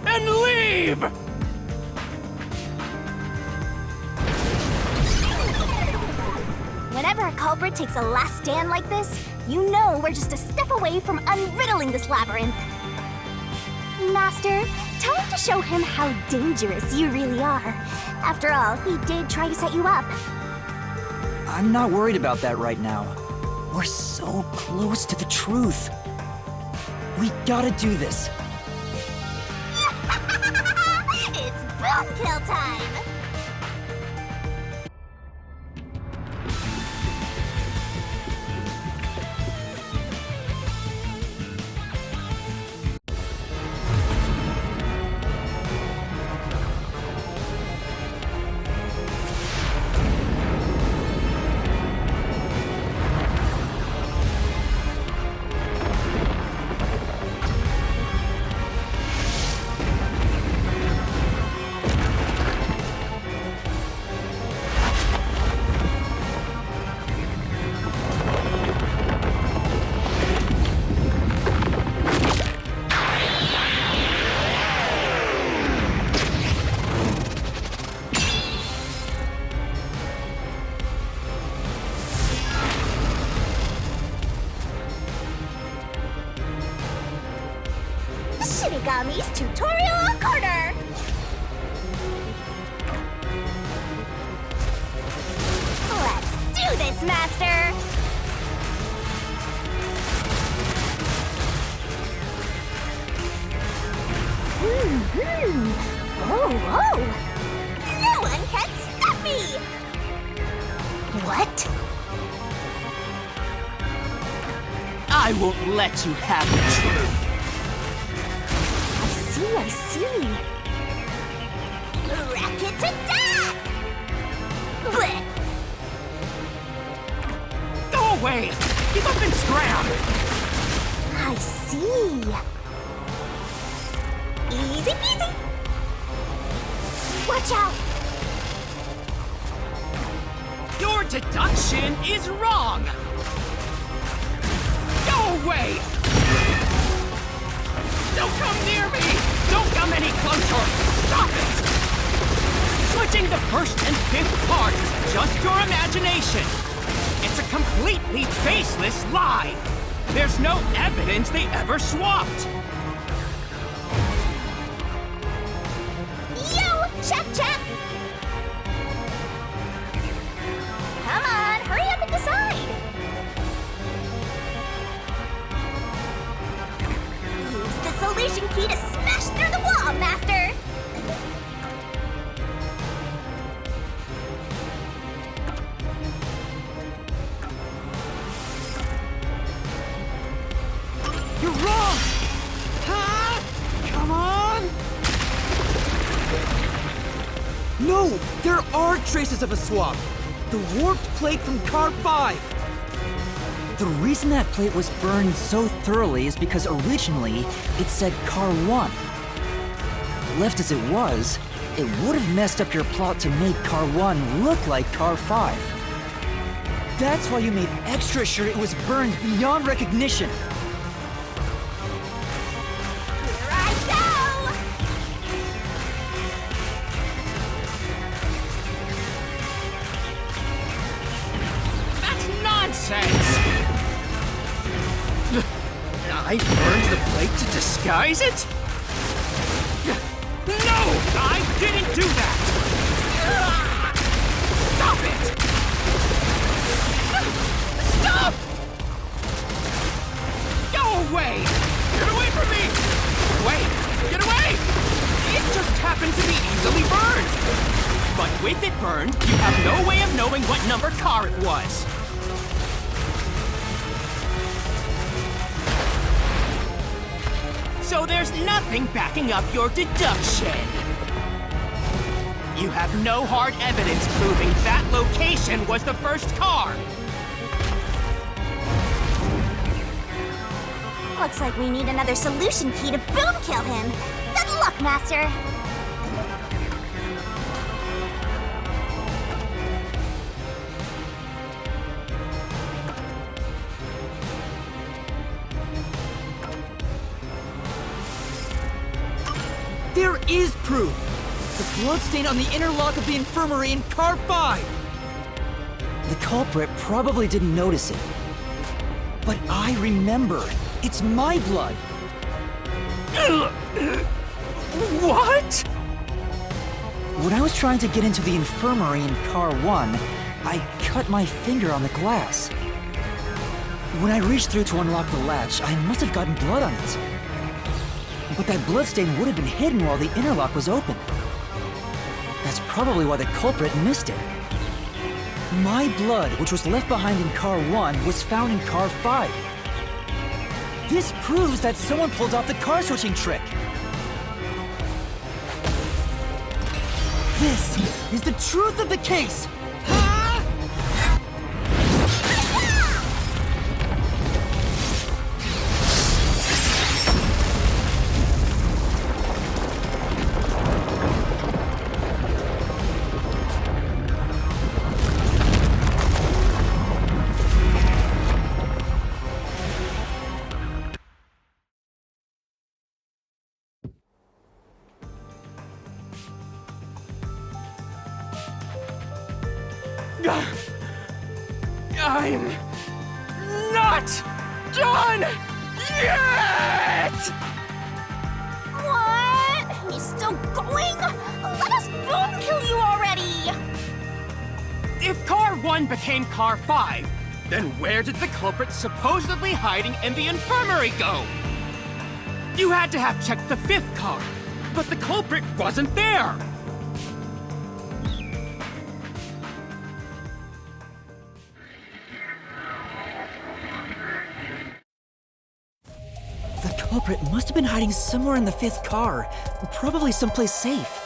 and leave!
Whenever a culprit takes a last stand like this, you know we're just a step away from unriddling this labyrinth. Master, time to show him how dangerous you really are. After all, he did try to set you up.
I'm not worried about that right now. We're so close to the truth. We gotta do this.
It's boom kill time! Shinigami's Tutorial Corner! Let's do this, Master! Oh! No one can stop me! What?
I won't let you have the truth.
I see. Wreck it to death! Blech.
Go away! Give up and scram!
I see. Easy peasy. Watch out!
Your deduction is wrong! Go away! Don't come near me! Don't come any closer! Stop it! Switching the first and fifth cards is just your imagination. It's a completely baseless lie. There's no evidence they ever swapped!
Yo! Check, check! Come on, hurry up and decide! Use the solution key to smash through the wall, Master!
You're wrong! Huh? Come on! No! There are traces of a swap! The warped plate from Car 5! The reason that plate was burned so thoroughly is because originally it said Car 1. Left as it was, it would have messed up your plot to make Car 1 look like Car 5. That's why you made extra sure it was burned beyond recognition.
Here I go!
That's nonsense! I burned the plate to disguise it? No! I didn't do that! Stop it! Stop! Go away! Get away from me! Wait! Get away! It just happened to be easily burned! But with it burned, you have no way of knowing what number car it was. So there's nothing backing up your deduction. You have no hard evidence proving that location was the first car.
Looks like we need another solution key to boom kill him. Good luck, Master!
There is proof! The bloodstain on the inner lock of the infirmary in Car 5! The culprit probably didn't notice it. But I remember. It's my blood!
What?
When I was trying to get into the infirmary in Car 1, I cut my finger on the glass. When I reached through to unlock the latch, I must have gotten blood on it. But that bloodstain would have been hidden while the inner lock was open. That's probably why the culprit missed it. My blood, which was left behind in Car 1, was found in Car 5. This proves that someone pulled off the car switching trick. This is the truth of the case!
I'm not done yet!
What? He's still going? Let us boom kill you already!
If Car 1 became Car 5, then where did the culprit supposedly hiding in the infirmary go? You had to have checked the 5th car, but the culprit wasn't there!
The culprit must have been hiding somewhere in the 5th car, probably someplace safe.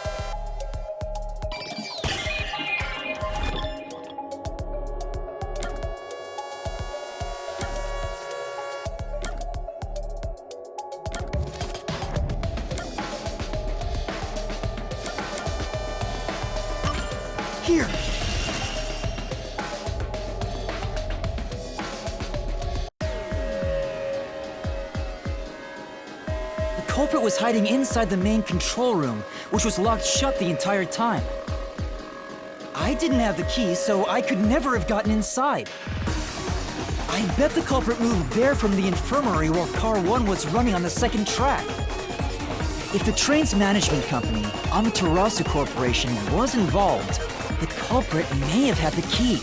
Here! The culprit was hiding inside the main control room, which was locked shut the entire time. I didn't have the key, so I could never have gotten inside. I bet the culprit moved there from the infirmary while Car 1 was running on the second track. If the train's management company, Amaterasu Corporation, was involved, the culprit may have had the key.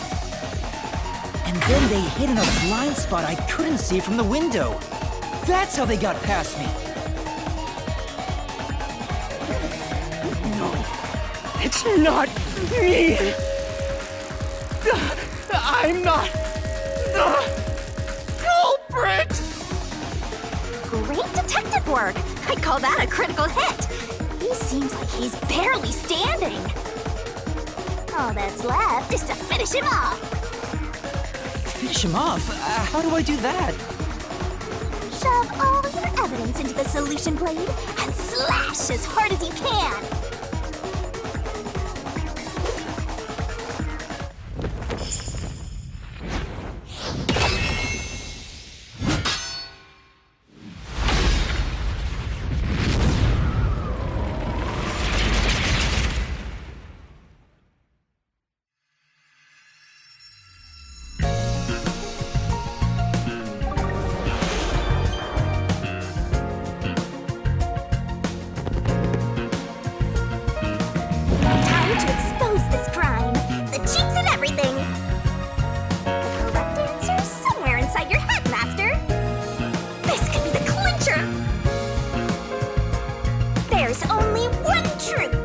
And then they hid in a blind spot I couldn't see from the window. That's how they got past me.
No, it's not me! I'm not the culprit!
Great detective work! I'd call that a critical hit. He seems like he's barely standing. All that's left is to finish him off.
Finish him off? How do I do that?
Shove all your evidence into the solution blade and slash as hard as you can. Time to expose this crime. The cheats and everything. The correct answer's somewhere inside your head, Master. This could be the clincher. There's only one truth.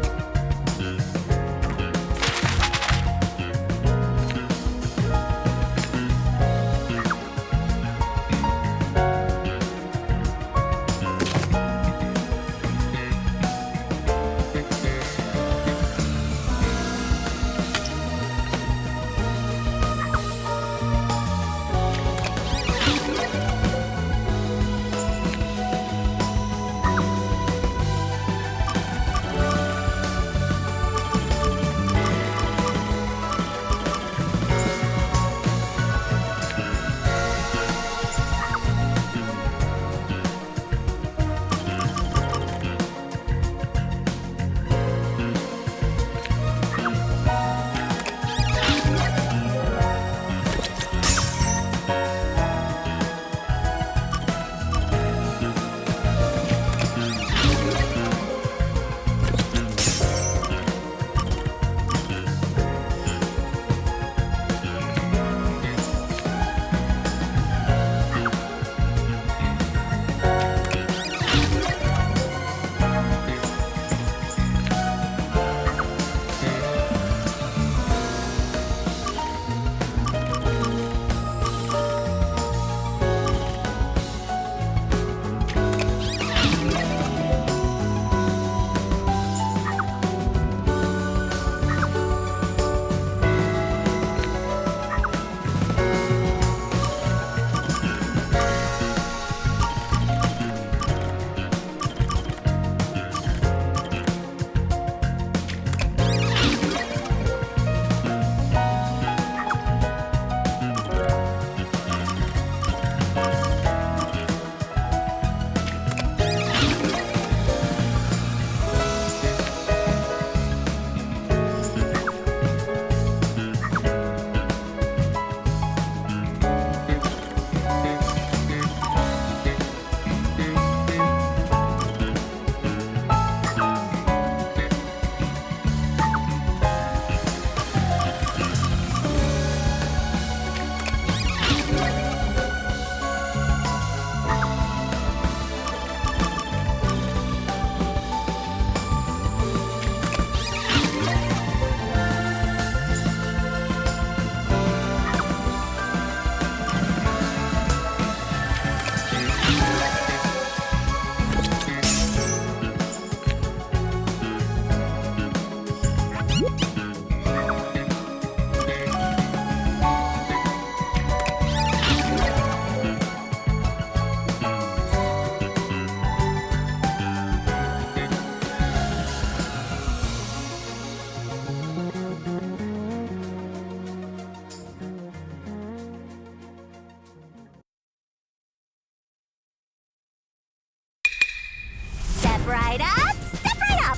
right up, step right up!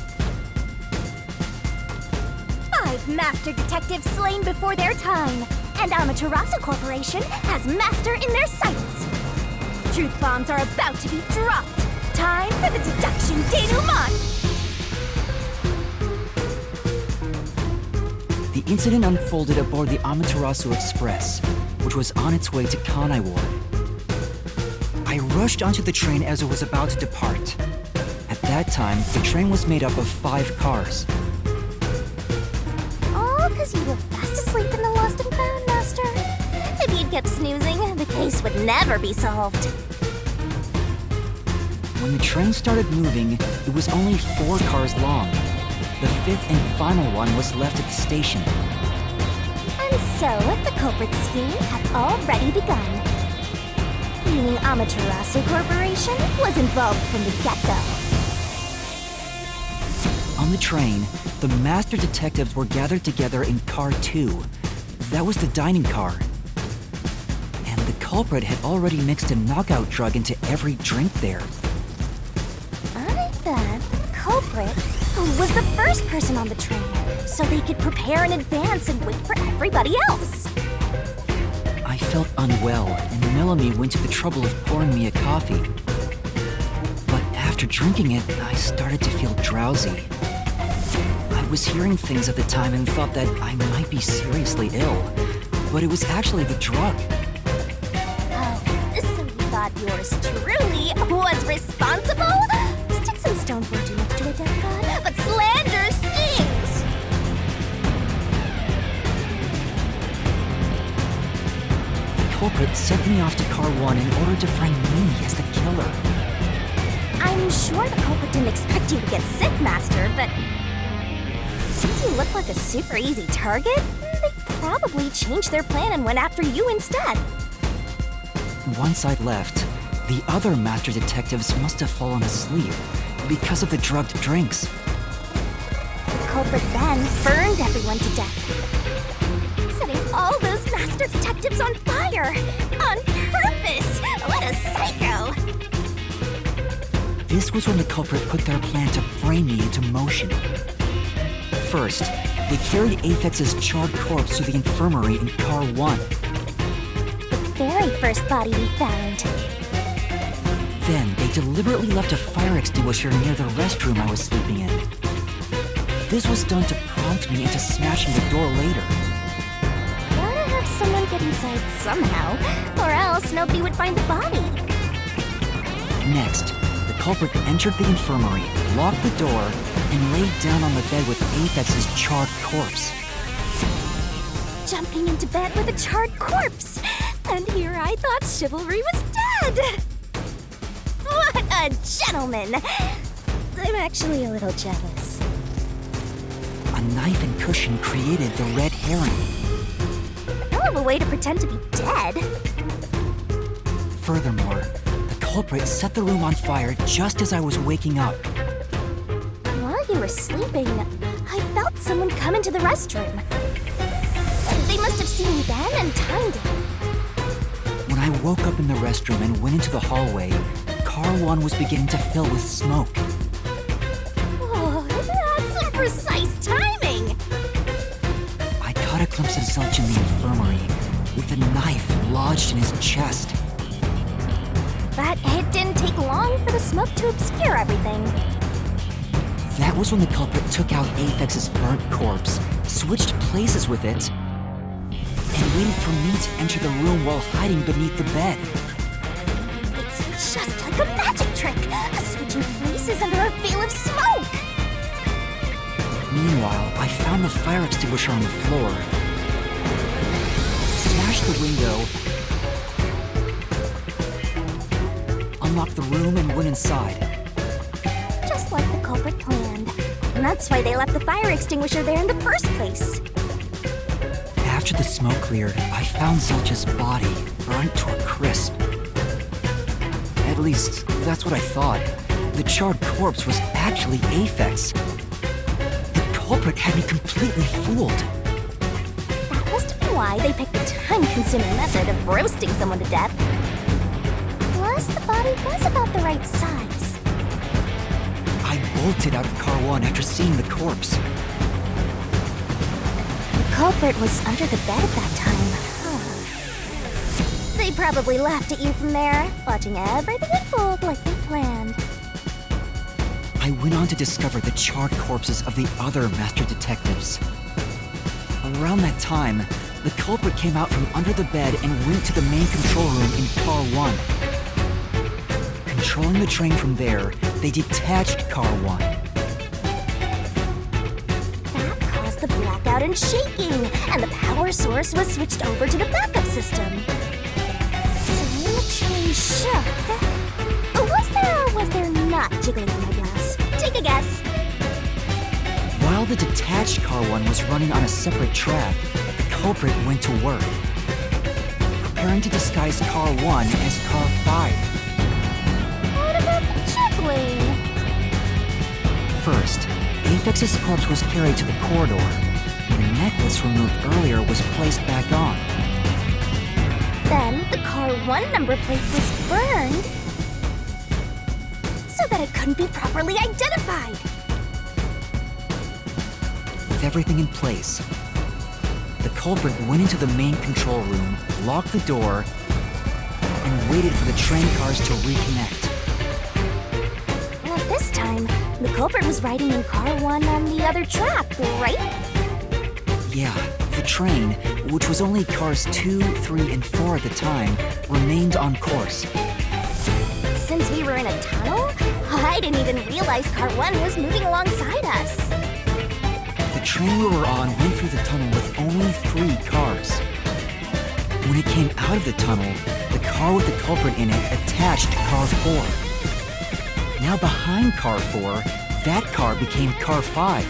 5 master detectives slain before their time. and Amaterasu Corporation has Master in their sights. Truth bombs are about to be dropped. Time for the deduction denouement!
The incident unfolded aboard the Amaterasu Express, which was on its way to Kanai Ward. I rushed onto the train as it was about to depart. At that time, the train was made up of 5 cars.
All because you were fast asleep in the lost and found, Master. If you'd kept snoozing, the case would never be solved.
When the train started moving, it was only 4 cars long. The 5th and final one was left at the station.
And so, the culprit scheme had already begun. Meaning Amaterasu Corporation was involved from the get-go.
On the train, the master detectives were gathered together in car 2. That was the dining car. And the culprit had already mixed a knockout drug into every drink there.
I thought the culprit was the first person on the train, so they could prepare in advance and wait for everybody else.
I felt unwell, and Melanie went to the trouble of pouring me a coffee. But after drinking it, I started to feel drowsy. I was hearing things at the time and thought that I might be seriously ill, but it was actually the drug.
Oh, so you thought yours truly was responsible? Sticks and stones won't do much to a dead god, but slander stings!
The culprit sent me off to car 1 in order to find me as the killer.
I'm sure the culprit didn't expect you to get sick, Master, but since you look like a super easy target, they probably changed their plan and went after you instead.
Once I'd left, the other master detectives must have fallen asleep because of the drugged drinks.
The culprit then burned everyone to death, setting all those master detectives on fire! On purpose! What a psycho!
This was when the culprit put their plan to frame me into motion. First, they carried Apex's charred corpse to the infirmary in car 1.
The very first body we found.
Then, they deliberately left a fire extinguisher near the restroom I was sleeping in. This was done to prompt me into smashing the door later.
Gotta have someone get inside somehow, or else nobody would find the body.
Next, the culprit entered the infirmary, locked the door, and laid down on the bed with Apex's charred corpse.
Jumping into bed with a charred corpse! And here I thought chivalry was dead! What a gentleman! I'm actually a little jealous.
A knife and cushion created the red herring.
Hell of a way to pretend to be dead.
Furthermore, the culprit set the room on fire just as I was waking up.
While you were sleeping, I felt someone come into the restroom. They must have seen me then and timed it.
When I woke up in the restroom and went into the hallway, car 1 was beginning to fill with smoke.
Oh, that's some precise timing!
I caught a glimpse of Zelch in the infirmary, with a knife lodged in his chest.
But it didn't take long for the smoke to obscure everything.
That was when the culprit took out Apex's burnt corpse, switched places with it, and waited for me to enter the room while hiding beneath the bed.
It's just like a magic trick, switching places under a veil of smoke.
Meanwhile, I found the fire extinguisher on the floor, smashed the window, unlocked the room, and went inside.
Just like the culprit planned. And that's why they left the fire extinguisher there in the first place.
After the smoke cleared, I found Zelch's body, burnt to a crisp. At least, that's what I thought. The charred corpse was actually Apex. The culprit had me completely fooled.
That must have been why they picked the time-consuming method of roasting someone to death. Plus, the body was about the right size.
I bolted out of car 1 after seeing the corpse.
The culprit was under the bed at that time. They probably laughed at you from there, watching everything unfold like they planned.
I went on to discover the charred corpses of the other master detectives. Around that time, the culprit came out from under the bed and went to the main control room in Car 1. Controlling the train from there, they detached Car 1.
That caused the blackout and shaking, and the power source was switched over to the backup system. So when the train shook, was there or was there not jiggling in my blouse? Take a guess.
While the detached Car 1 was running on a separate track, the culprit went to work, preparing to disguise Car 1 as Car 5.
What about the jiggling?
First, Aphex's corpse was carried to the corridor, and the necklace removed earlier was placed back on.
Then the Car 1 number plate was burned so that it couldn't be properly identified.
With everything in place, the culprit went into the main control room, locked the door, and waited for the train cars to reconnect.
Well, this time, the culprit was riding in Car 1 on the other track, right?
Yeah, the train, which was only cars 2, 3, and 4 at the time, remained on course.
Since we were in a tunnel, I didn't even realize Car 1 was moving alongside us.
The train we were on went through the tunnel with only 3 cars. When it came out of the tunnel, the car with the culprit in it attached Car 4. Now behind Car 4, that car became Car 5.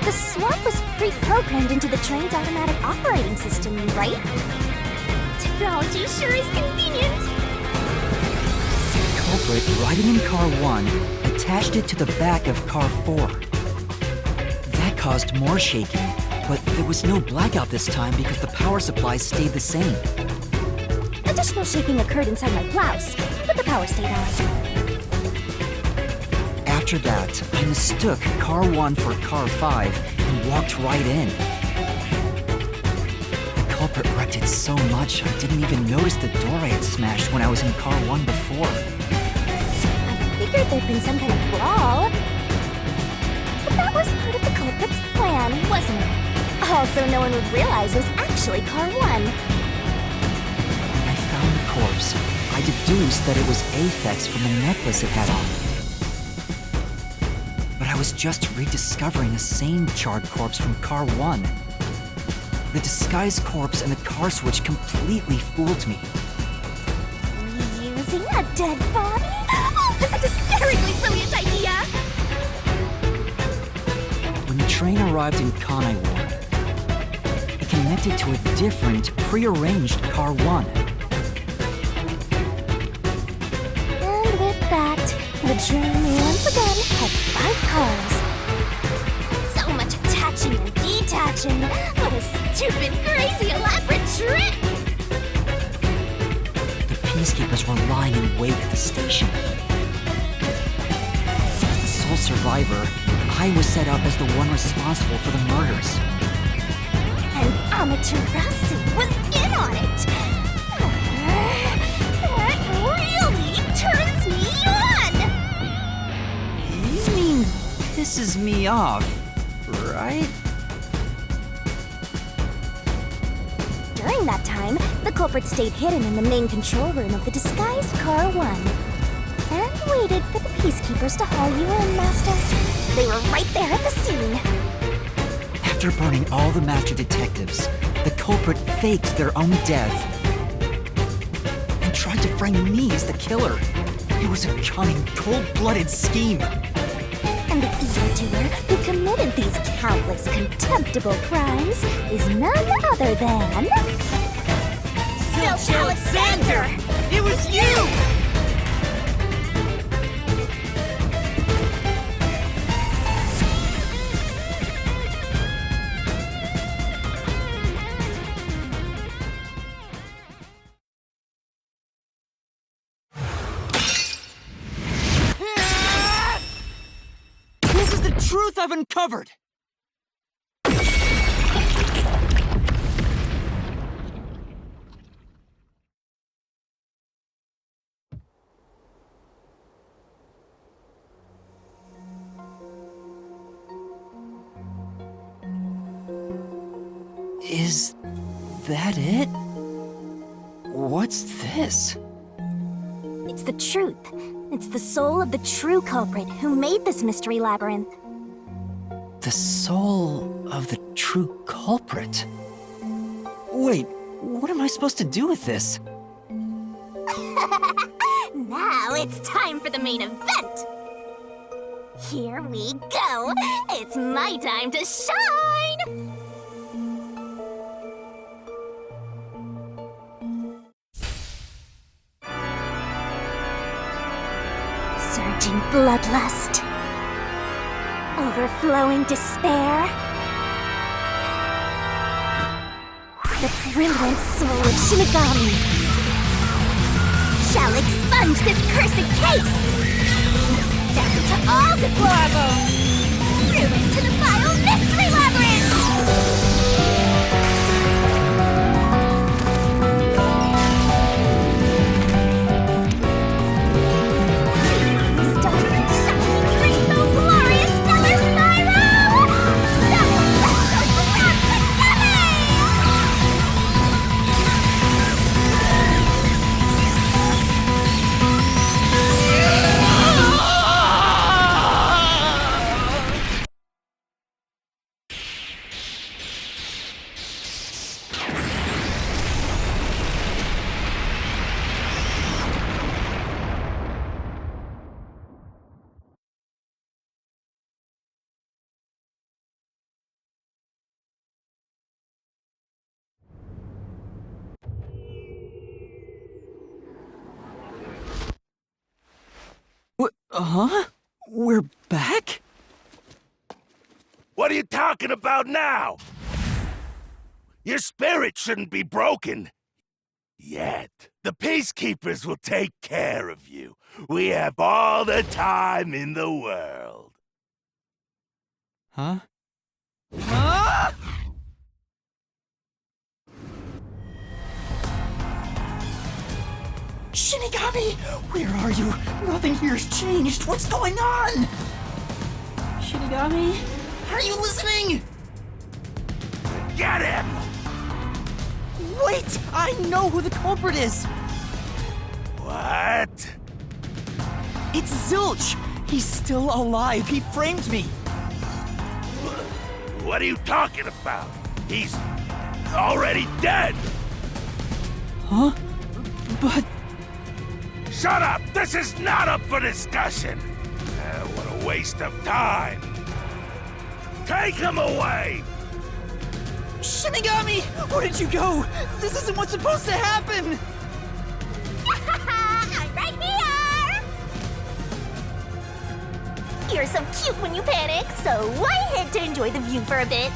The swap was pre-programmed into the train's automatic operating system, right? Technology sure is convenient.
The culprit, riding in Car 1, attached it to the back of Car 4. That caused more shaking, but there was no blackout this time because the power supply stayed the same.
Additional shaking occurred inside my blouse, but the power stayed on.
After that, I mistook Car 1 for Car 5 and walked right in. The culprit wrecked it so much I didn't even notice the door I had smashed when I was in Car 1 before.
I figured there'd been some kind of brawl. But that was part of the culprit's plan, wasn't it? Also, no one would realize it was actually Car 1.
When I found the corpse, I deduced that it was Aphex from the necklace it had on. But I was just rediscovering the same charred corpse from Car 1. The disguised corpse and the car switch completely fooled me.
Reusing a dead body? Oh, this is a hysterically brilliant idea!
When the train arrived in Kanai Ward, it connected to a different, prearranged Car 1.
And with that, the train once again had 5 cars. So much attaching and detaching. What a stupid, crazy, elaborate trick!
The peacekeepers were lying in wait at the station. As the sole survivor, I was set up as the one responsible for the murders.
And Amaterasu was in on it! That really turns me on!
You mean pisses me off, right?
During that time, the culprit stayed hidden in the main control room of the disguised Car 1. And waited for the peacekeepers to haul you in, Master. They were right there at the scene.
After burning all the master detectives, the culprit faked their own death and tried to frame me as the killer. It was a cunning, cold-blooded scheme.
And the evildoer who committed these countless contemptible crimes is none other than... Zilch Alexander!
It was you! This is the truth I've uncovered! Is that it? What's this?
It's the truth. It's the soul of the true culprit who made this mystery labyrinth.
The soul of the true culprit? Wait, what am I supposed to do with this?
Now it's time for the main event! Here we go! It's my time to shine! Surging bloodlust. Overflowing despair. The brilliant soul of Shinigami shall expunge this cursed case! Death to all deplorables! Ruin to the vile Mystery Labyrinth! Stunning, shining, rainbow, glorious, stellar spiral! Double resto grand finale!
Huh? We're back?
What are you talking about now? Your spirit shouldn't be broken. Yet. The Peacekeepers will take care of you. We have all the time in the world.
Huh? Ah! Shinigami! Where are you? Nothing here's changed. What's going on? Shinigami? Are you listening?
Get him!
Wait! I know who the culprit is!
What?
It's Zilch! He's still alive. He framed me.
What are you talking about? He's already dead!
Huh? But...
Shut up! This is not up for discussion! What a waste of time! Take him away!
Shinigami! Where did you go? This isn't what's supposed to happen!
I'm right here! You're so cute when you panic, so I had to enjoy the view for a bit.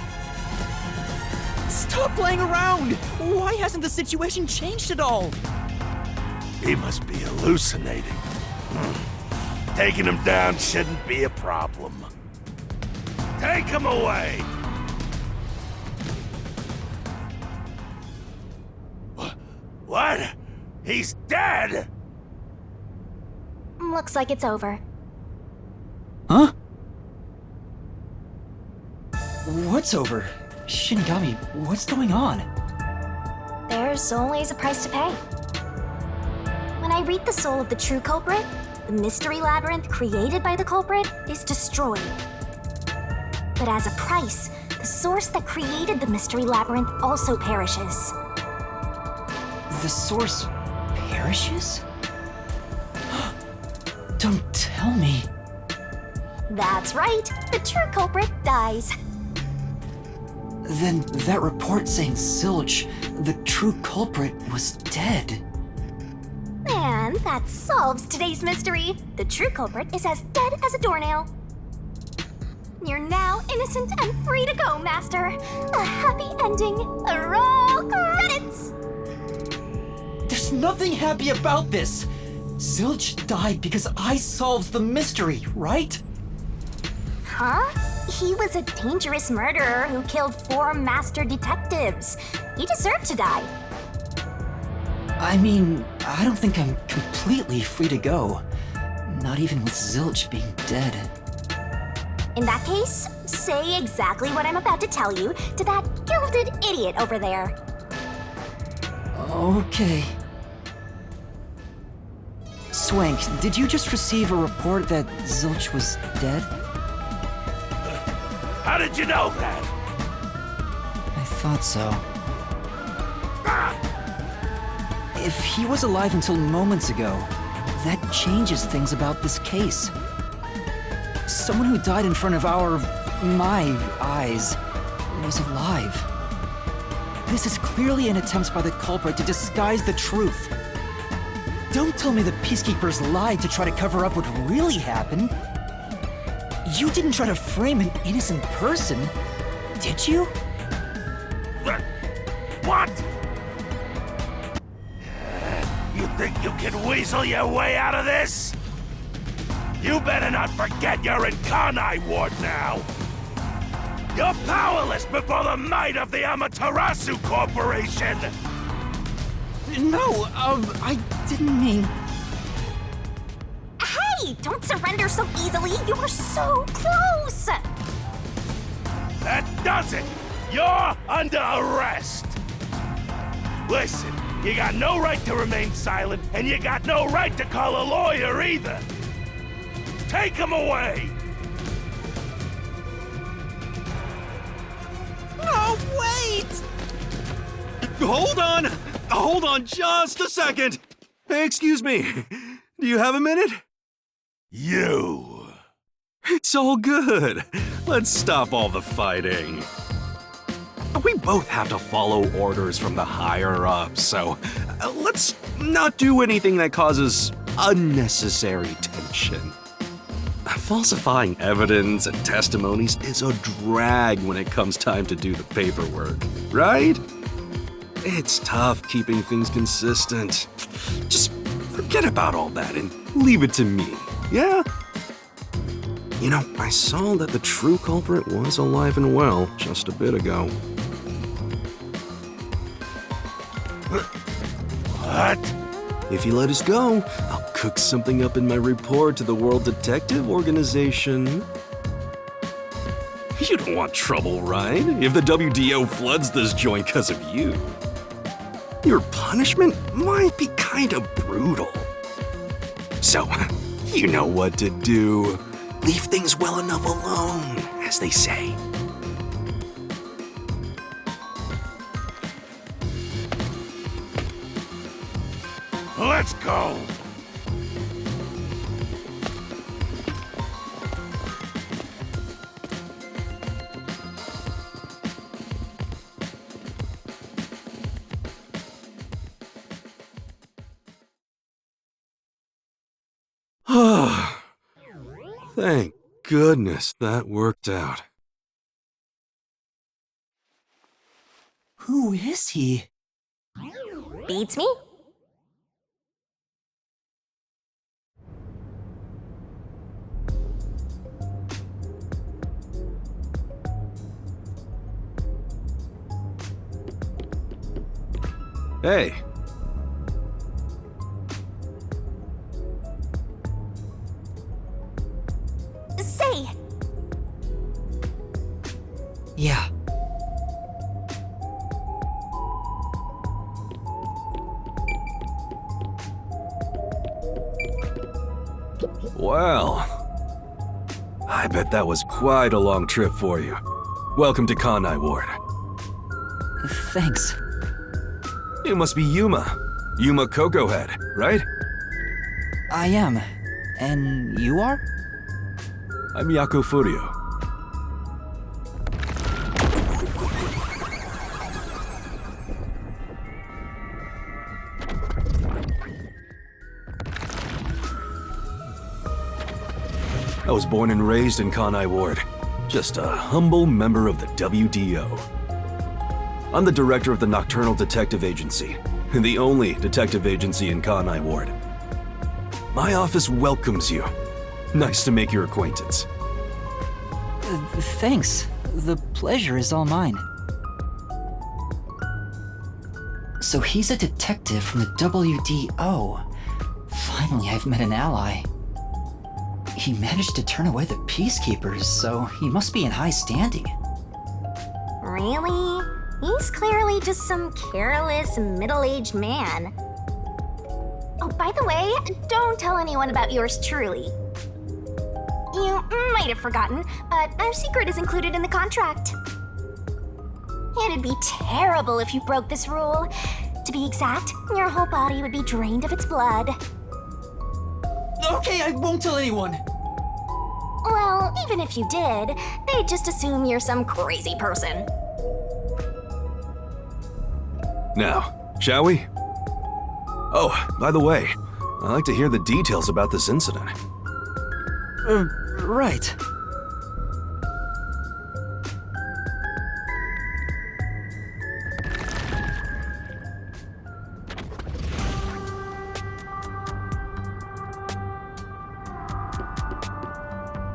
Stop playing around! Why hasn't the situation changed at all?
He must be hallucinating. Taking him down shouldn't be a problem. Take him away! What? He's dead?
Looks like it's over.
Huh? What's over? Shinigami, what's going on?
There's always a price to pay. When I read the soul of the true culprit, the mystery labyrinth created by the culprit is destroyed. But as a price, the source that created the mystery labyrinth also perishes.
The source perishes? Don't tell me.
That's right, the true culprit dies.
Then that report saying Zilch, the true culprit, was dead.
And that solves today's mystery. The true culprit is as dead as a doornail. You're now innocent and free to go, Master. A happy ending. Roll credits!
There's nothing happy about this. Zilch died because I solved the mystery, right?
Huh? He was a dangerous murderer who killed 4 master detectives. He deserved to die.
I mean, I don't think I'm completely free to go. Not even with Zilch being dead.
In that case, say exactly what I'm about to tell you to that gilded idiot over there.
Okay. Swank, did you just receive a report that Zilch was dead?
How did you know that?
I thought so.
Ah!
If he was alive until moments ago, that changes things about this case. Someone who died in front of my eyes, was alive. This is clearly an attempt by the culprit to disguise the truth. Don't tell me the Peacekeepers lied to try to cover up what really happened. You didn't try to frame an innocent person, did you?
What? You think you can weasel your way out of this? You better not forget you're in Kanai Ward now. You're powerless before the might of the Amaterasu Corporation!
No, I didn't mean...
Hey, don't surrender so easily. You were so close.
That does it! You're under arrest! Listen, you got no right to remain silent, and you got no right to call a lawyer either! Take him away!
No, wait! Hold on just a second! Hey, excuse me. Do you have a minute?
You!
It's all good. Let's stop all the fighting. We both have to follow orders from the higher-ups, so let's not do anything that causes unnecessary tension. Falsifying evidence and testimonies is a drag when it comes time to do the paperwork, right? It's tough keeping things consistent. Just forget about all that and leave it to me, yeah? You know, I saw that the true culprit was alive and well just a bit ago.
What?
If you let us go, I'll cook something up in my report to the World Detective Organization. You don't want trouble, right? If the WDO floods this joint because of you. Your punishment might be kind of brutal. So, you know what to do. Leave things well enough alone, as they say.
Let's go!
Thank goodness that worked out.
Who is he?
Beats me?
Hey.
Say,
Yeah.
Well, I bet that was quite a long trip for you. Welcome to Kanai Ward.
Thanks.
You must be Yuma. Yuma Cocoa Head, right?
I am. And you are?
I'm Yako Furio. I was born and raised in Kanai Ward. Just a humble member of the WDO. I'm the director of the Nocturnal Detective Agency, the only detective agency in Kanai Ward. My office welcomes you. Nice to make your acquaintance.
Thanks. The pleasure is all mine. So he's a detective from the WDO. Finally, I've met an ally. He managed to turn away the Peacekeepers, so he must be in high standing.
really? He's clearly just some careless, middle-aged man. Oh, by the way, don't tell anyone about yours truly. You might have forgotten, but our secret is included in the contract. It'd be terrible if you broke this rule. To be exact, your whole body would be drained of its blood.
Okay, I won't tell anyone.
Well, even if you did, they'd just assume you're some crazy person.
Now, shall we? Oh, by the way, I'd like to hear the details about this incident.
Right.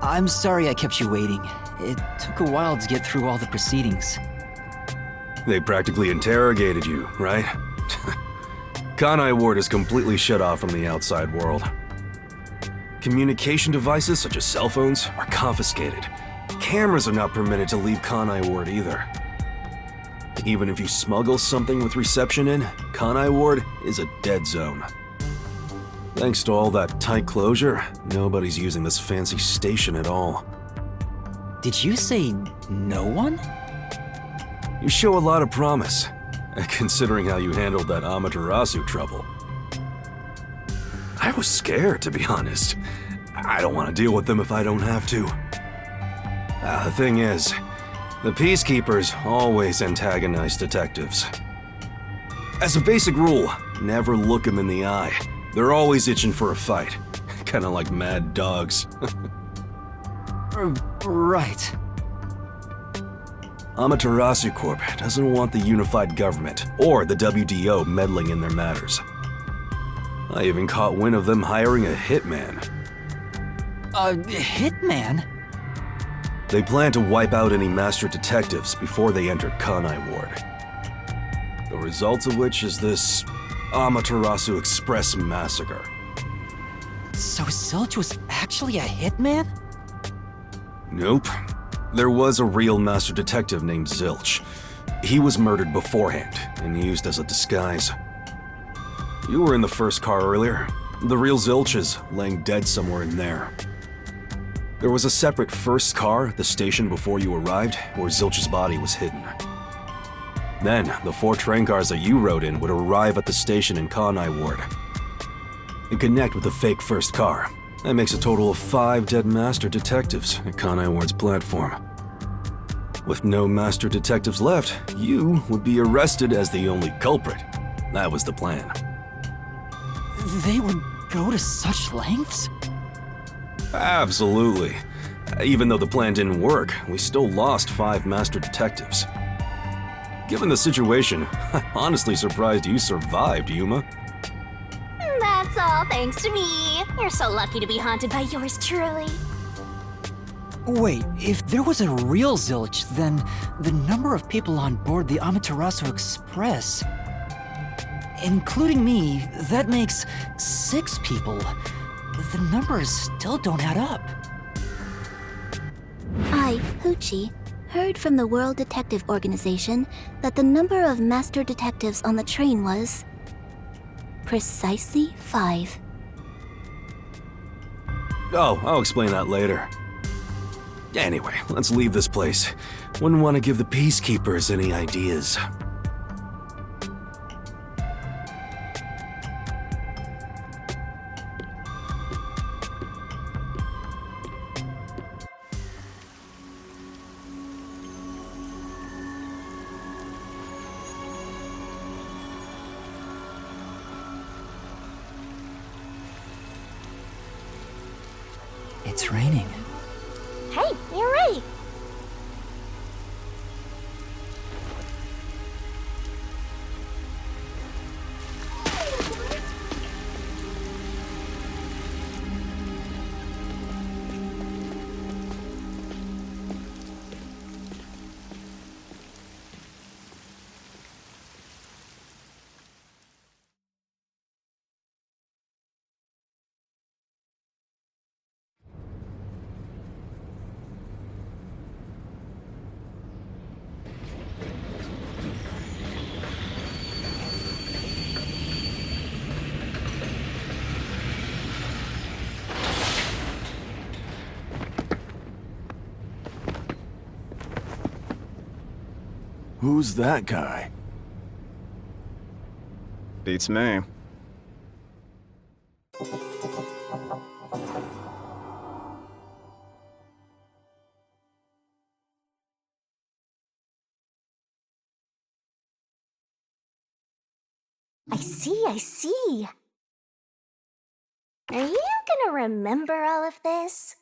I'm sorry I kept you waiting. It took a while to get through all the proceedings.
They practically interrogated you, right? Kanai Ward is completely shut off from the outside world. Communication devices such as cell phones are confiscated. Cameras are not permitted to leave Kanai Ward either. Even if you smuggle something with reception in, Kanai Ward is a dead zone. Thanks to all that tight closure, nobody's using this fancy station at all.
Did you say no one?
You show a lot of promise, considering how you handled that Amaterasu trouble. I was scared, to be honest. I don't want to deal with them if I don't have to. The thing is, the Peacekeepers always antagonize detectives. As a basic rule, never look them in the eye. They're always itching for a fight. Kinda like mad dogs.
Right.
Amaterasu Corp doesn't want the unified government or the WDO meddling in their matters. I even caught wind of them hiring a hitman.
A hitman?
They plan to wipe out any master detectives before they enter Kanai Ward. The results of which is this Amaterasu Express massacre.
So Zilch was actually a hitman?
Nope. There was a real master detective named Zilch. He was murdered beforehand and used as a disguise. You were in the first car earlier. The real Zilch is laying dead somewhere in there. There was a separate first car at the station before you arrived where Zilch's body was hidden. Then, the 4 train cars that you rode in would arrive at the station in Kanai Ward and connect with the fake first car. That makes a total of 5 dead master detectives at Kanai Ward's platform. With no master detectives left, you would be arrested as the only culprit. That was the plan.
They would go to such lengths?
Absolutely. Even though the plan didn't work, we still lost 5 master detectives. Given the situation, I'm honestly surprised you survived, Yuma.
That's all thanks to me. You're so lucky to be haunted by yours truly.
Wait, if there was a real Zilch, then the number of people on board the Amaterasu Express, including me, that makes 6 people. The numbers still don't add up.
I, Hoochie, heard from the World Detective Organization that the number of master detectives on the train was precisely 5.
Oh, I'll explain that later. Anyway, let's leave this place. Wouldn't want to give the Peacekeepers any ideas.
It's raining.
Hey, you're right.
Who's that guy?
Beats me.
I see. Are you gonna remember all of this?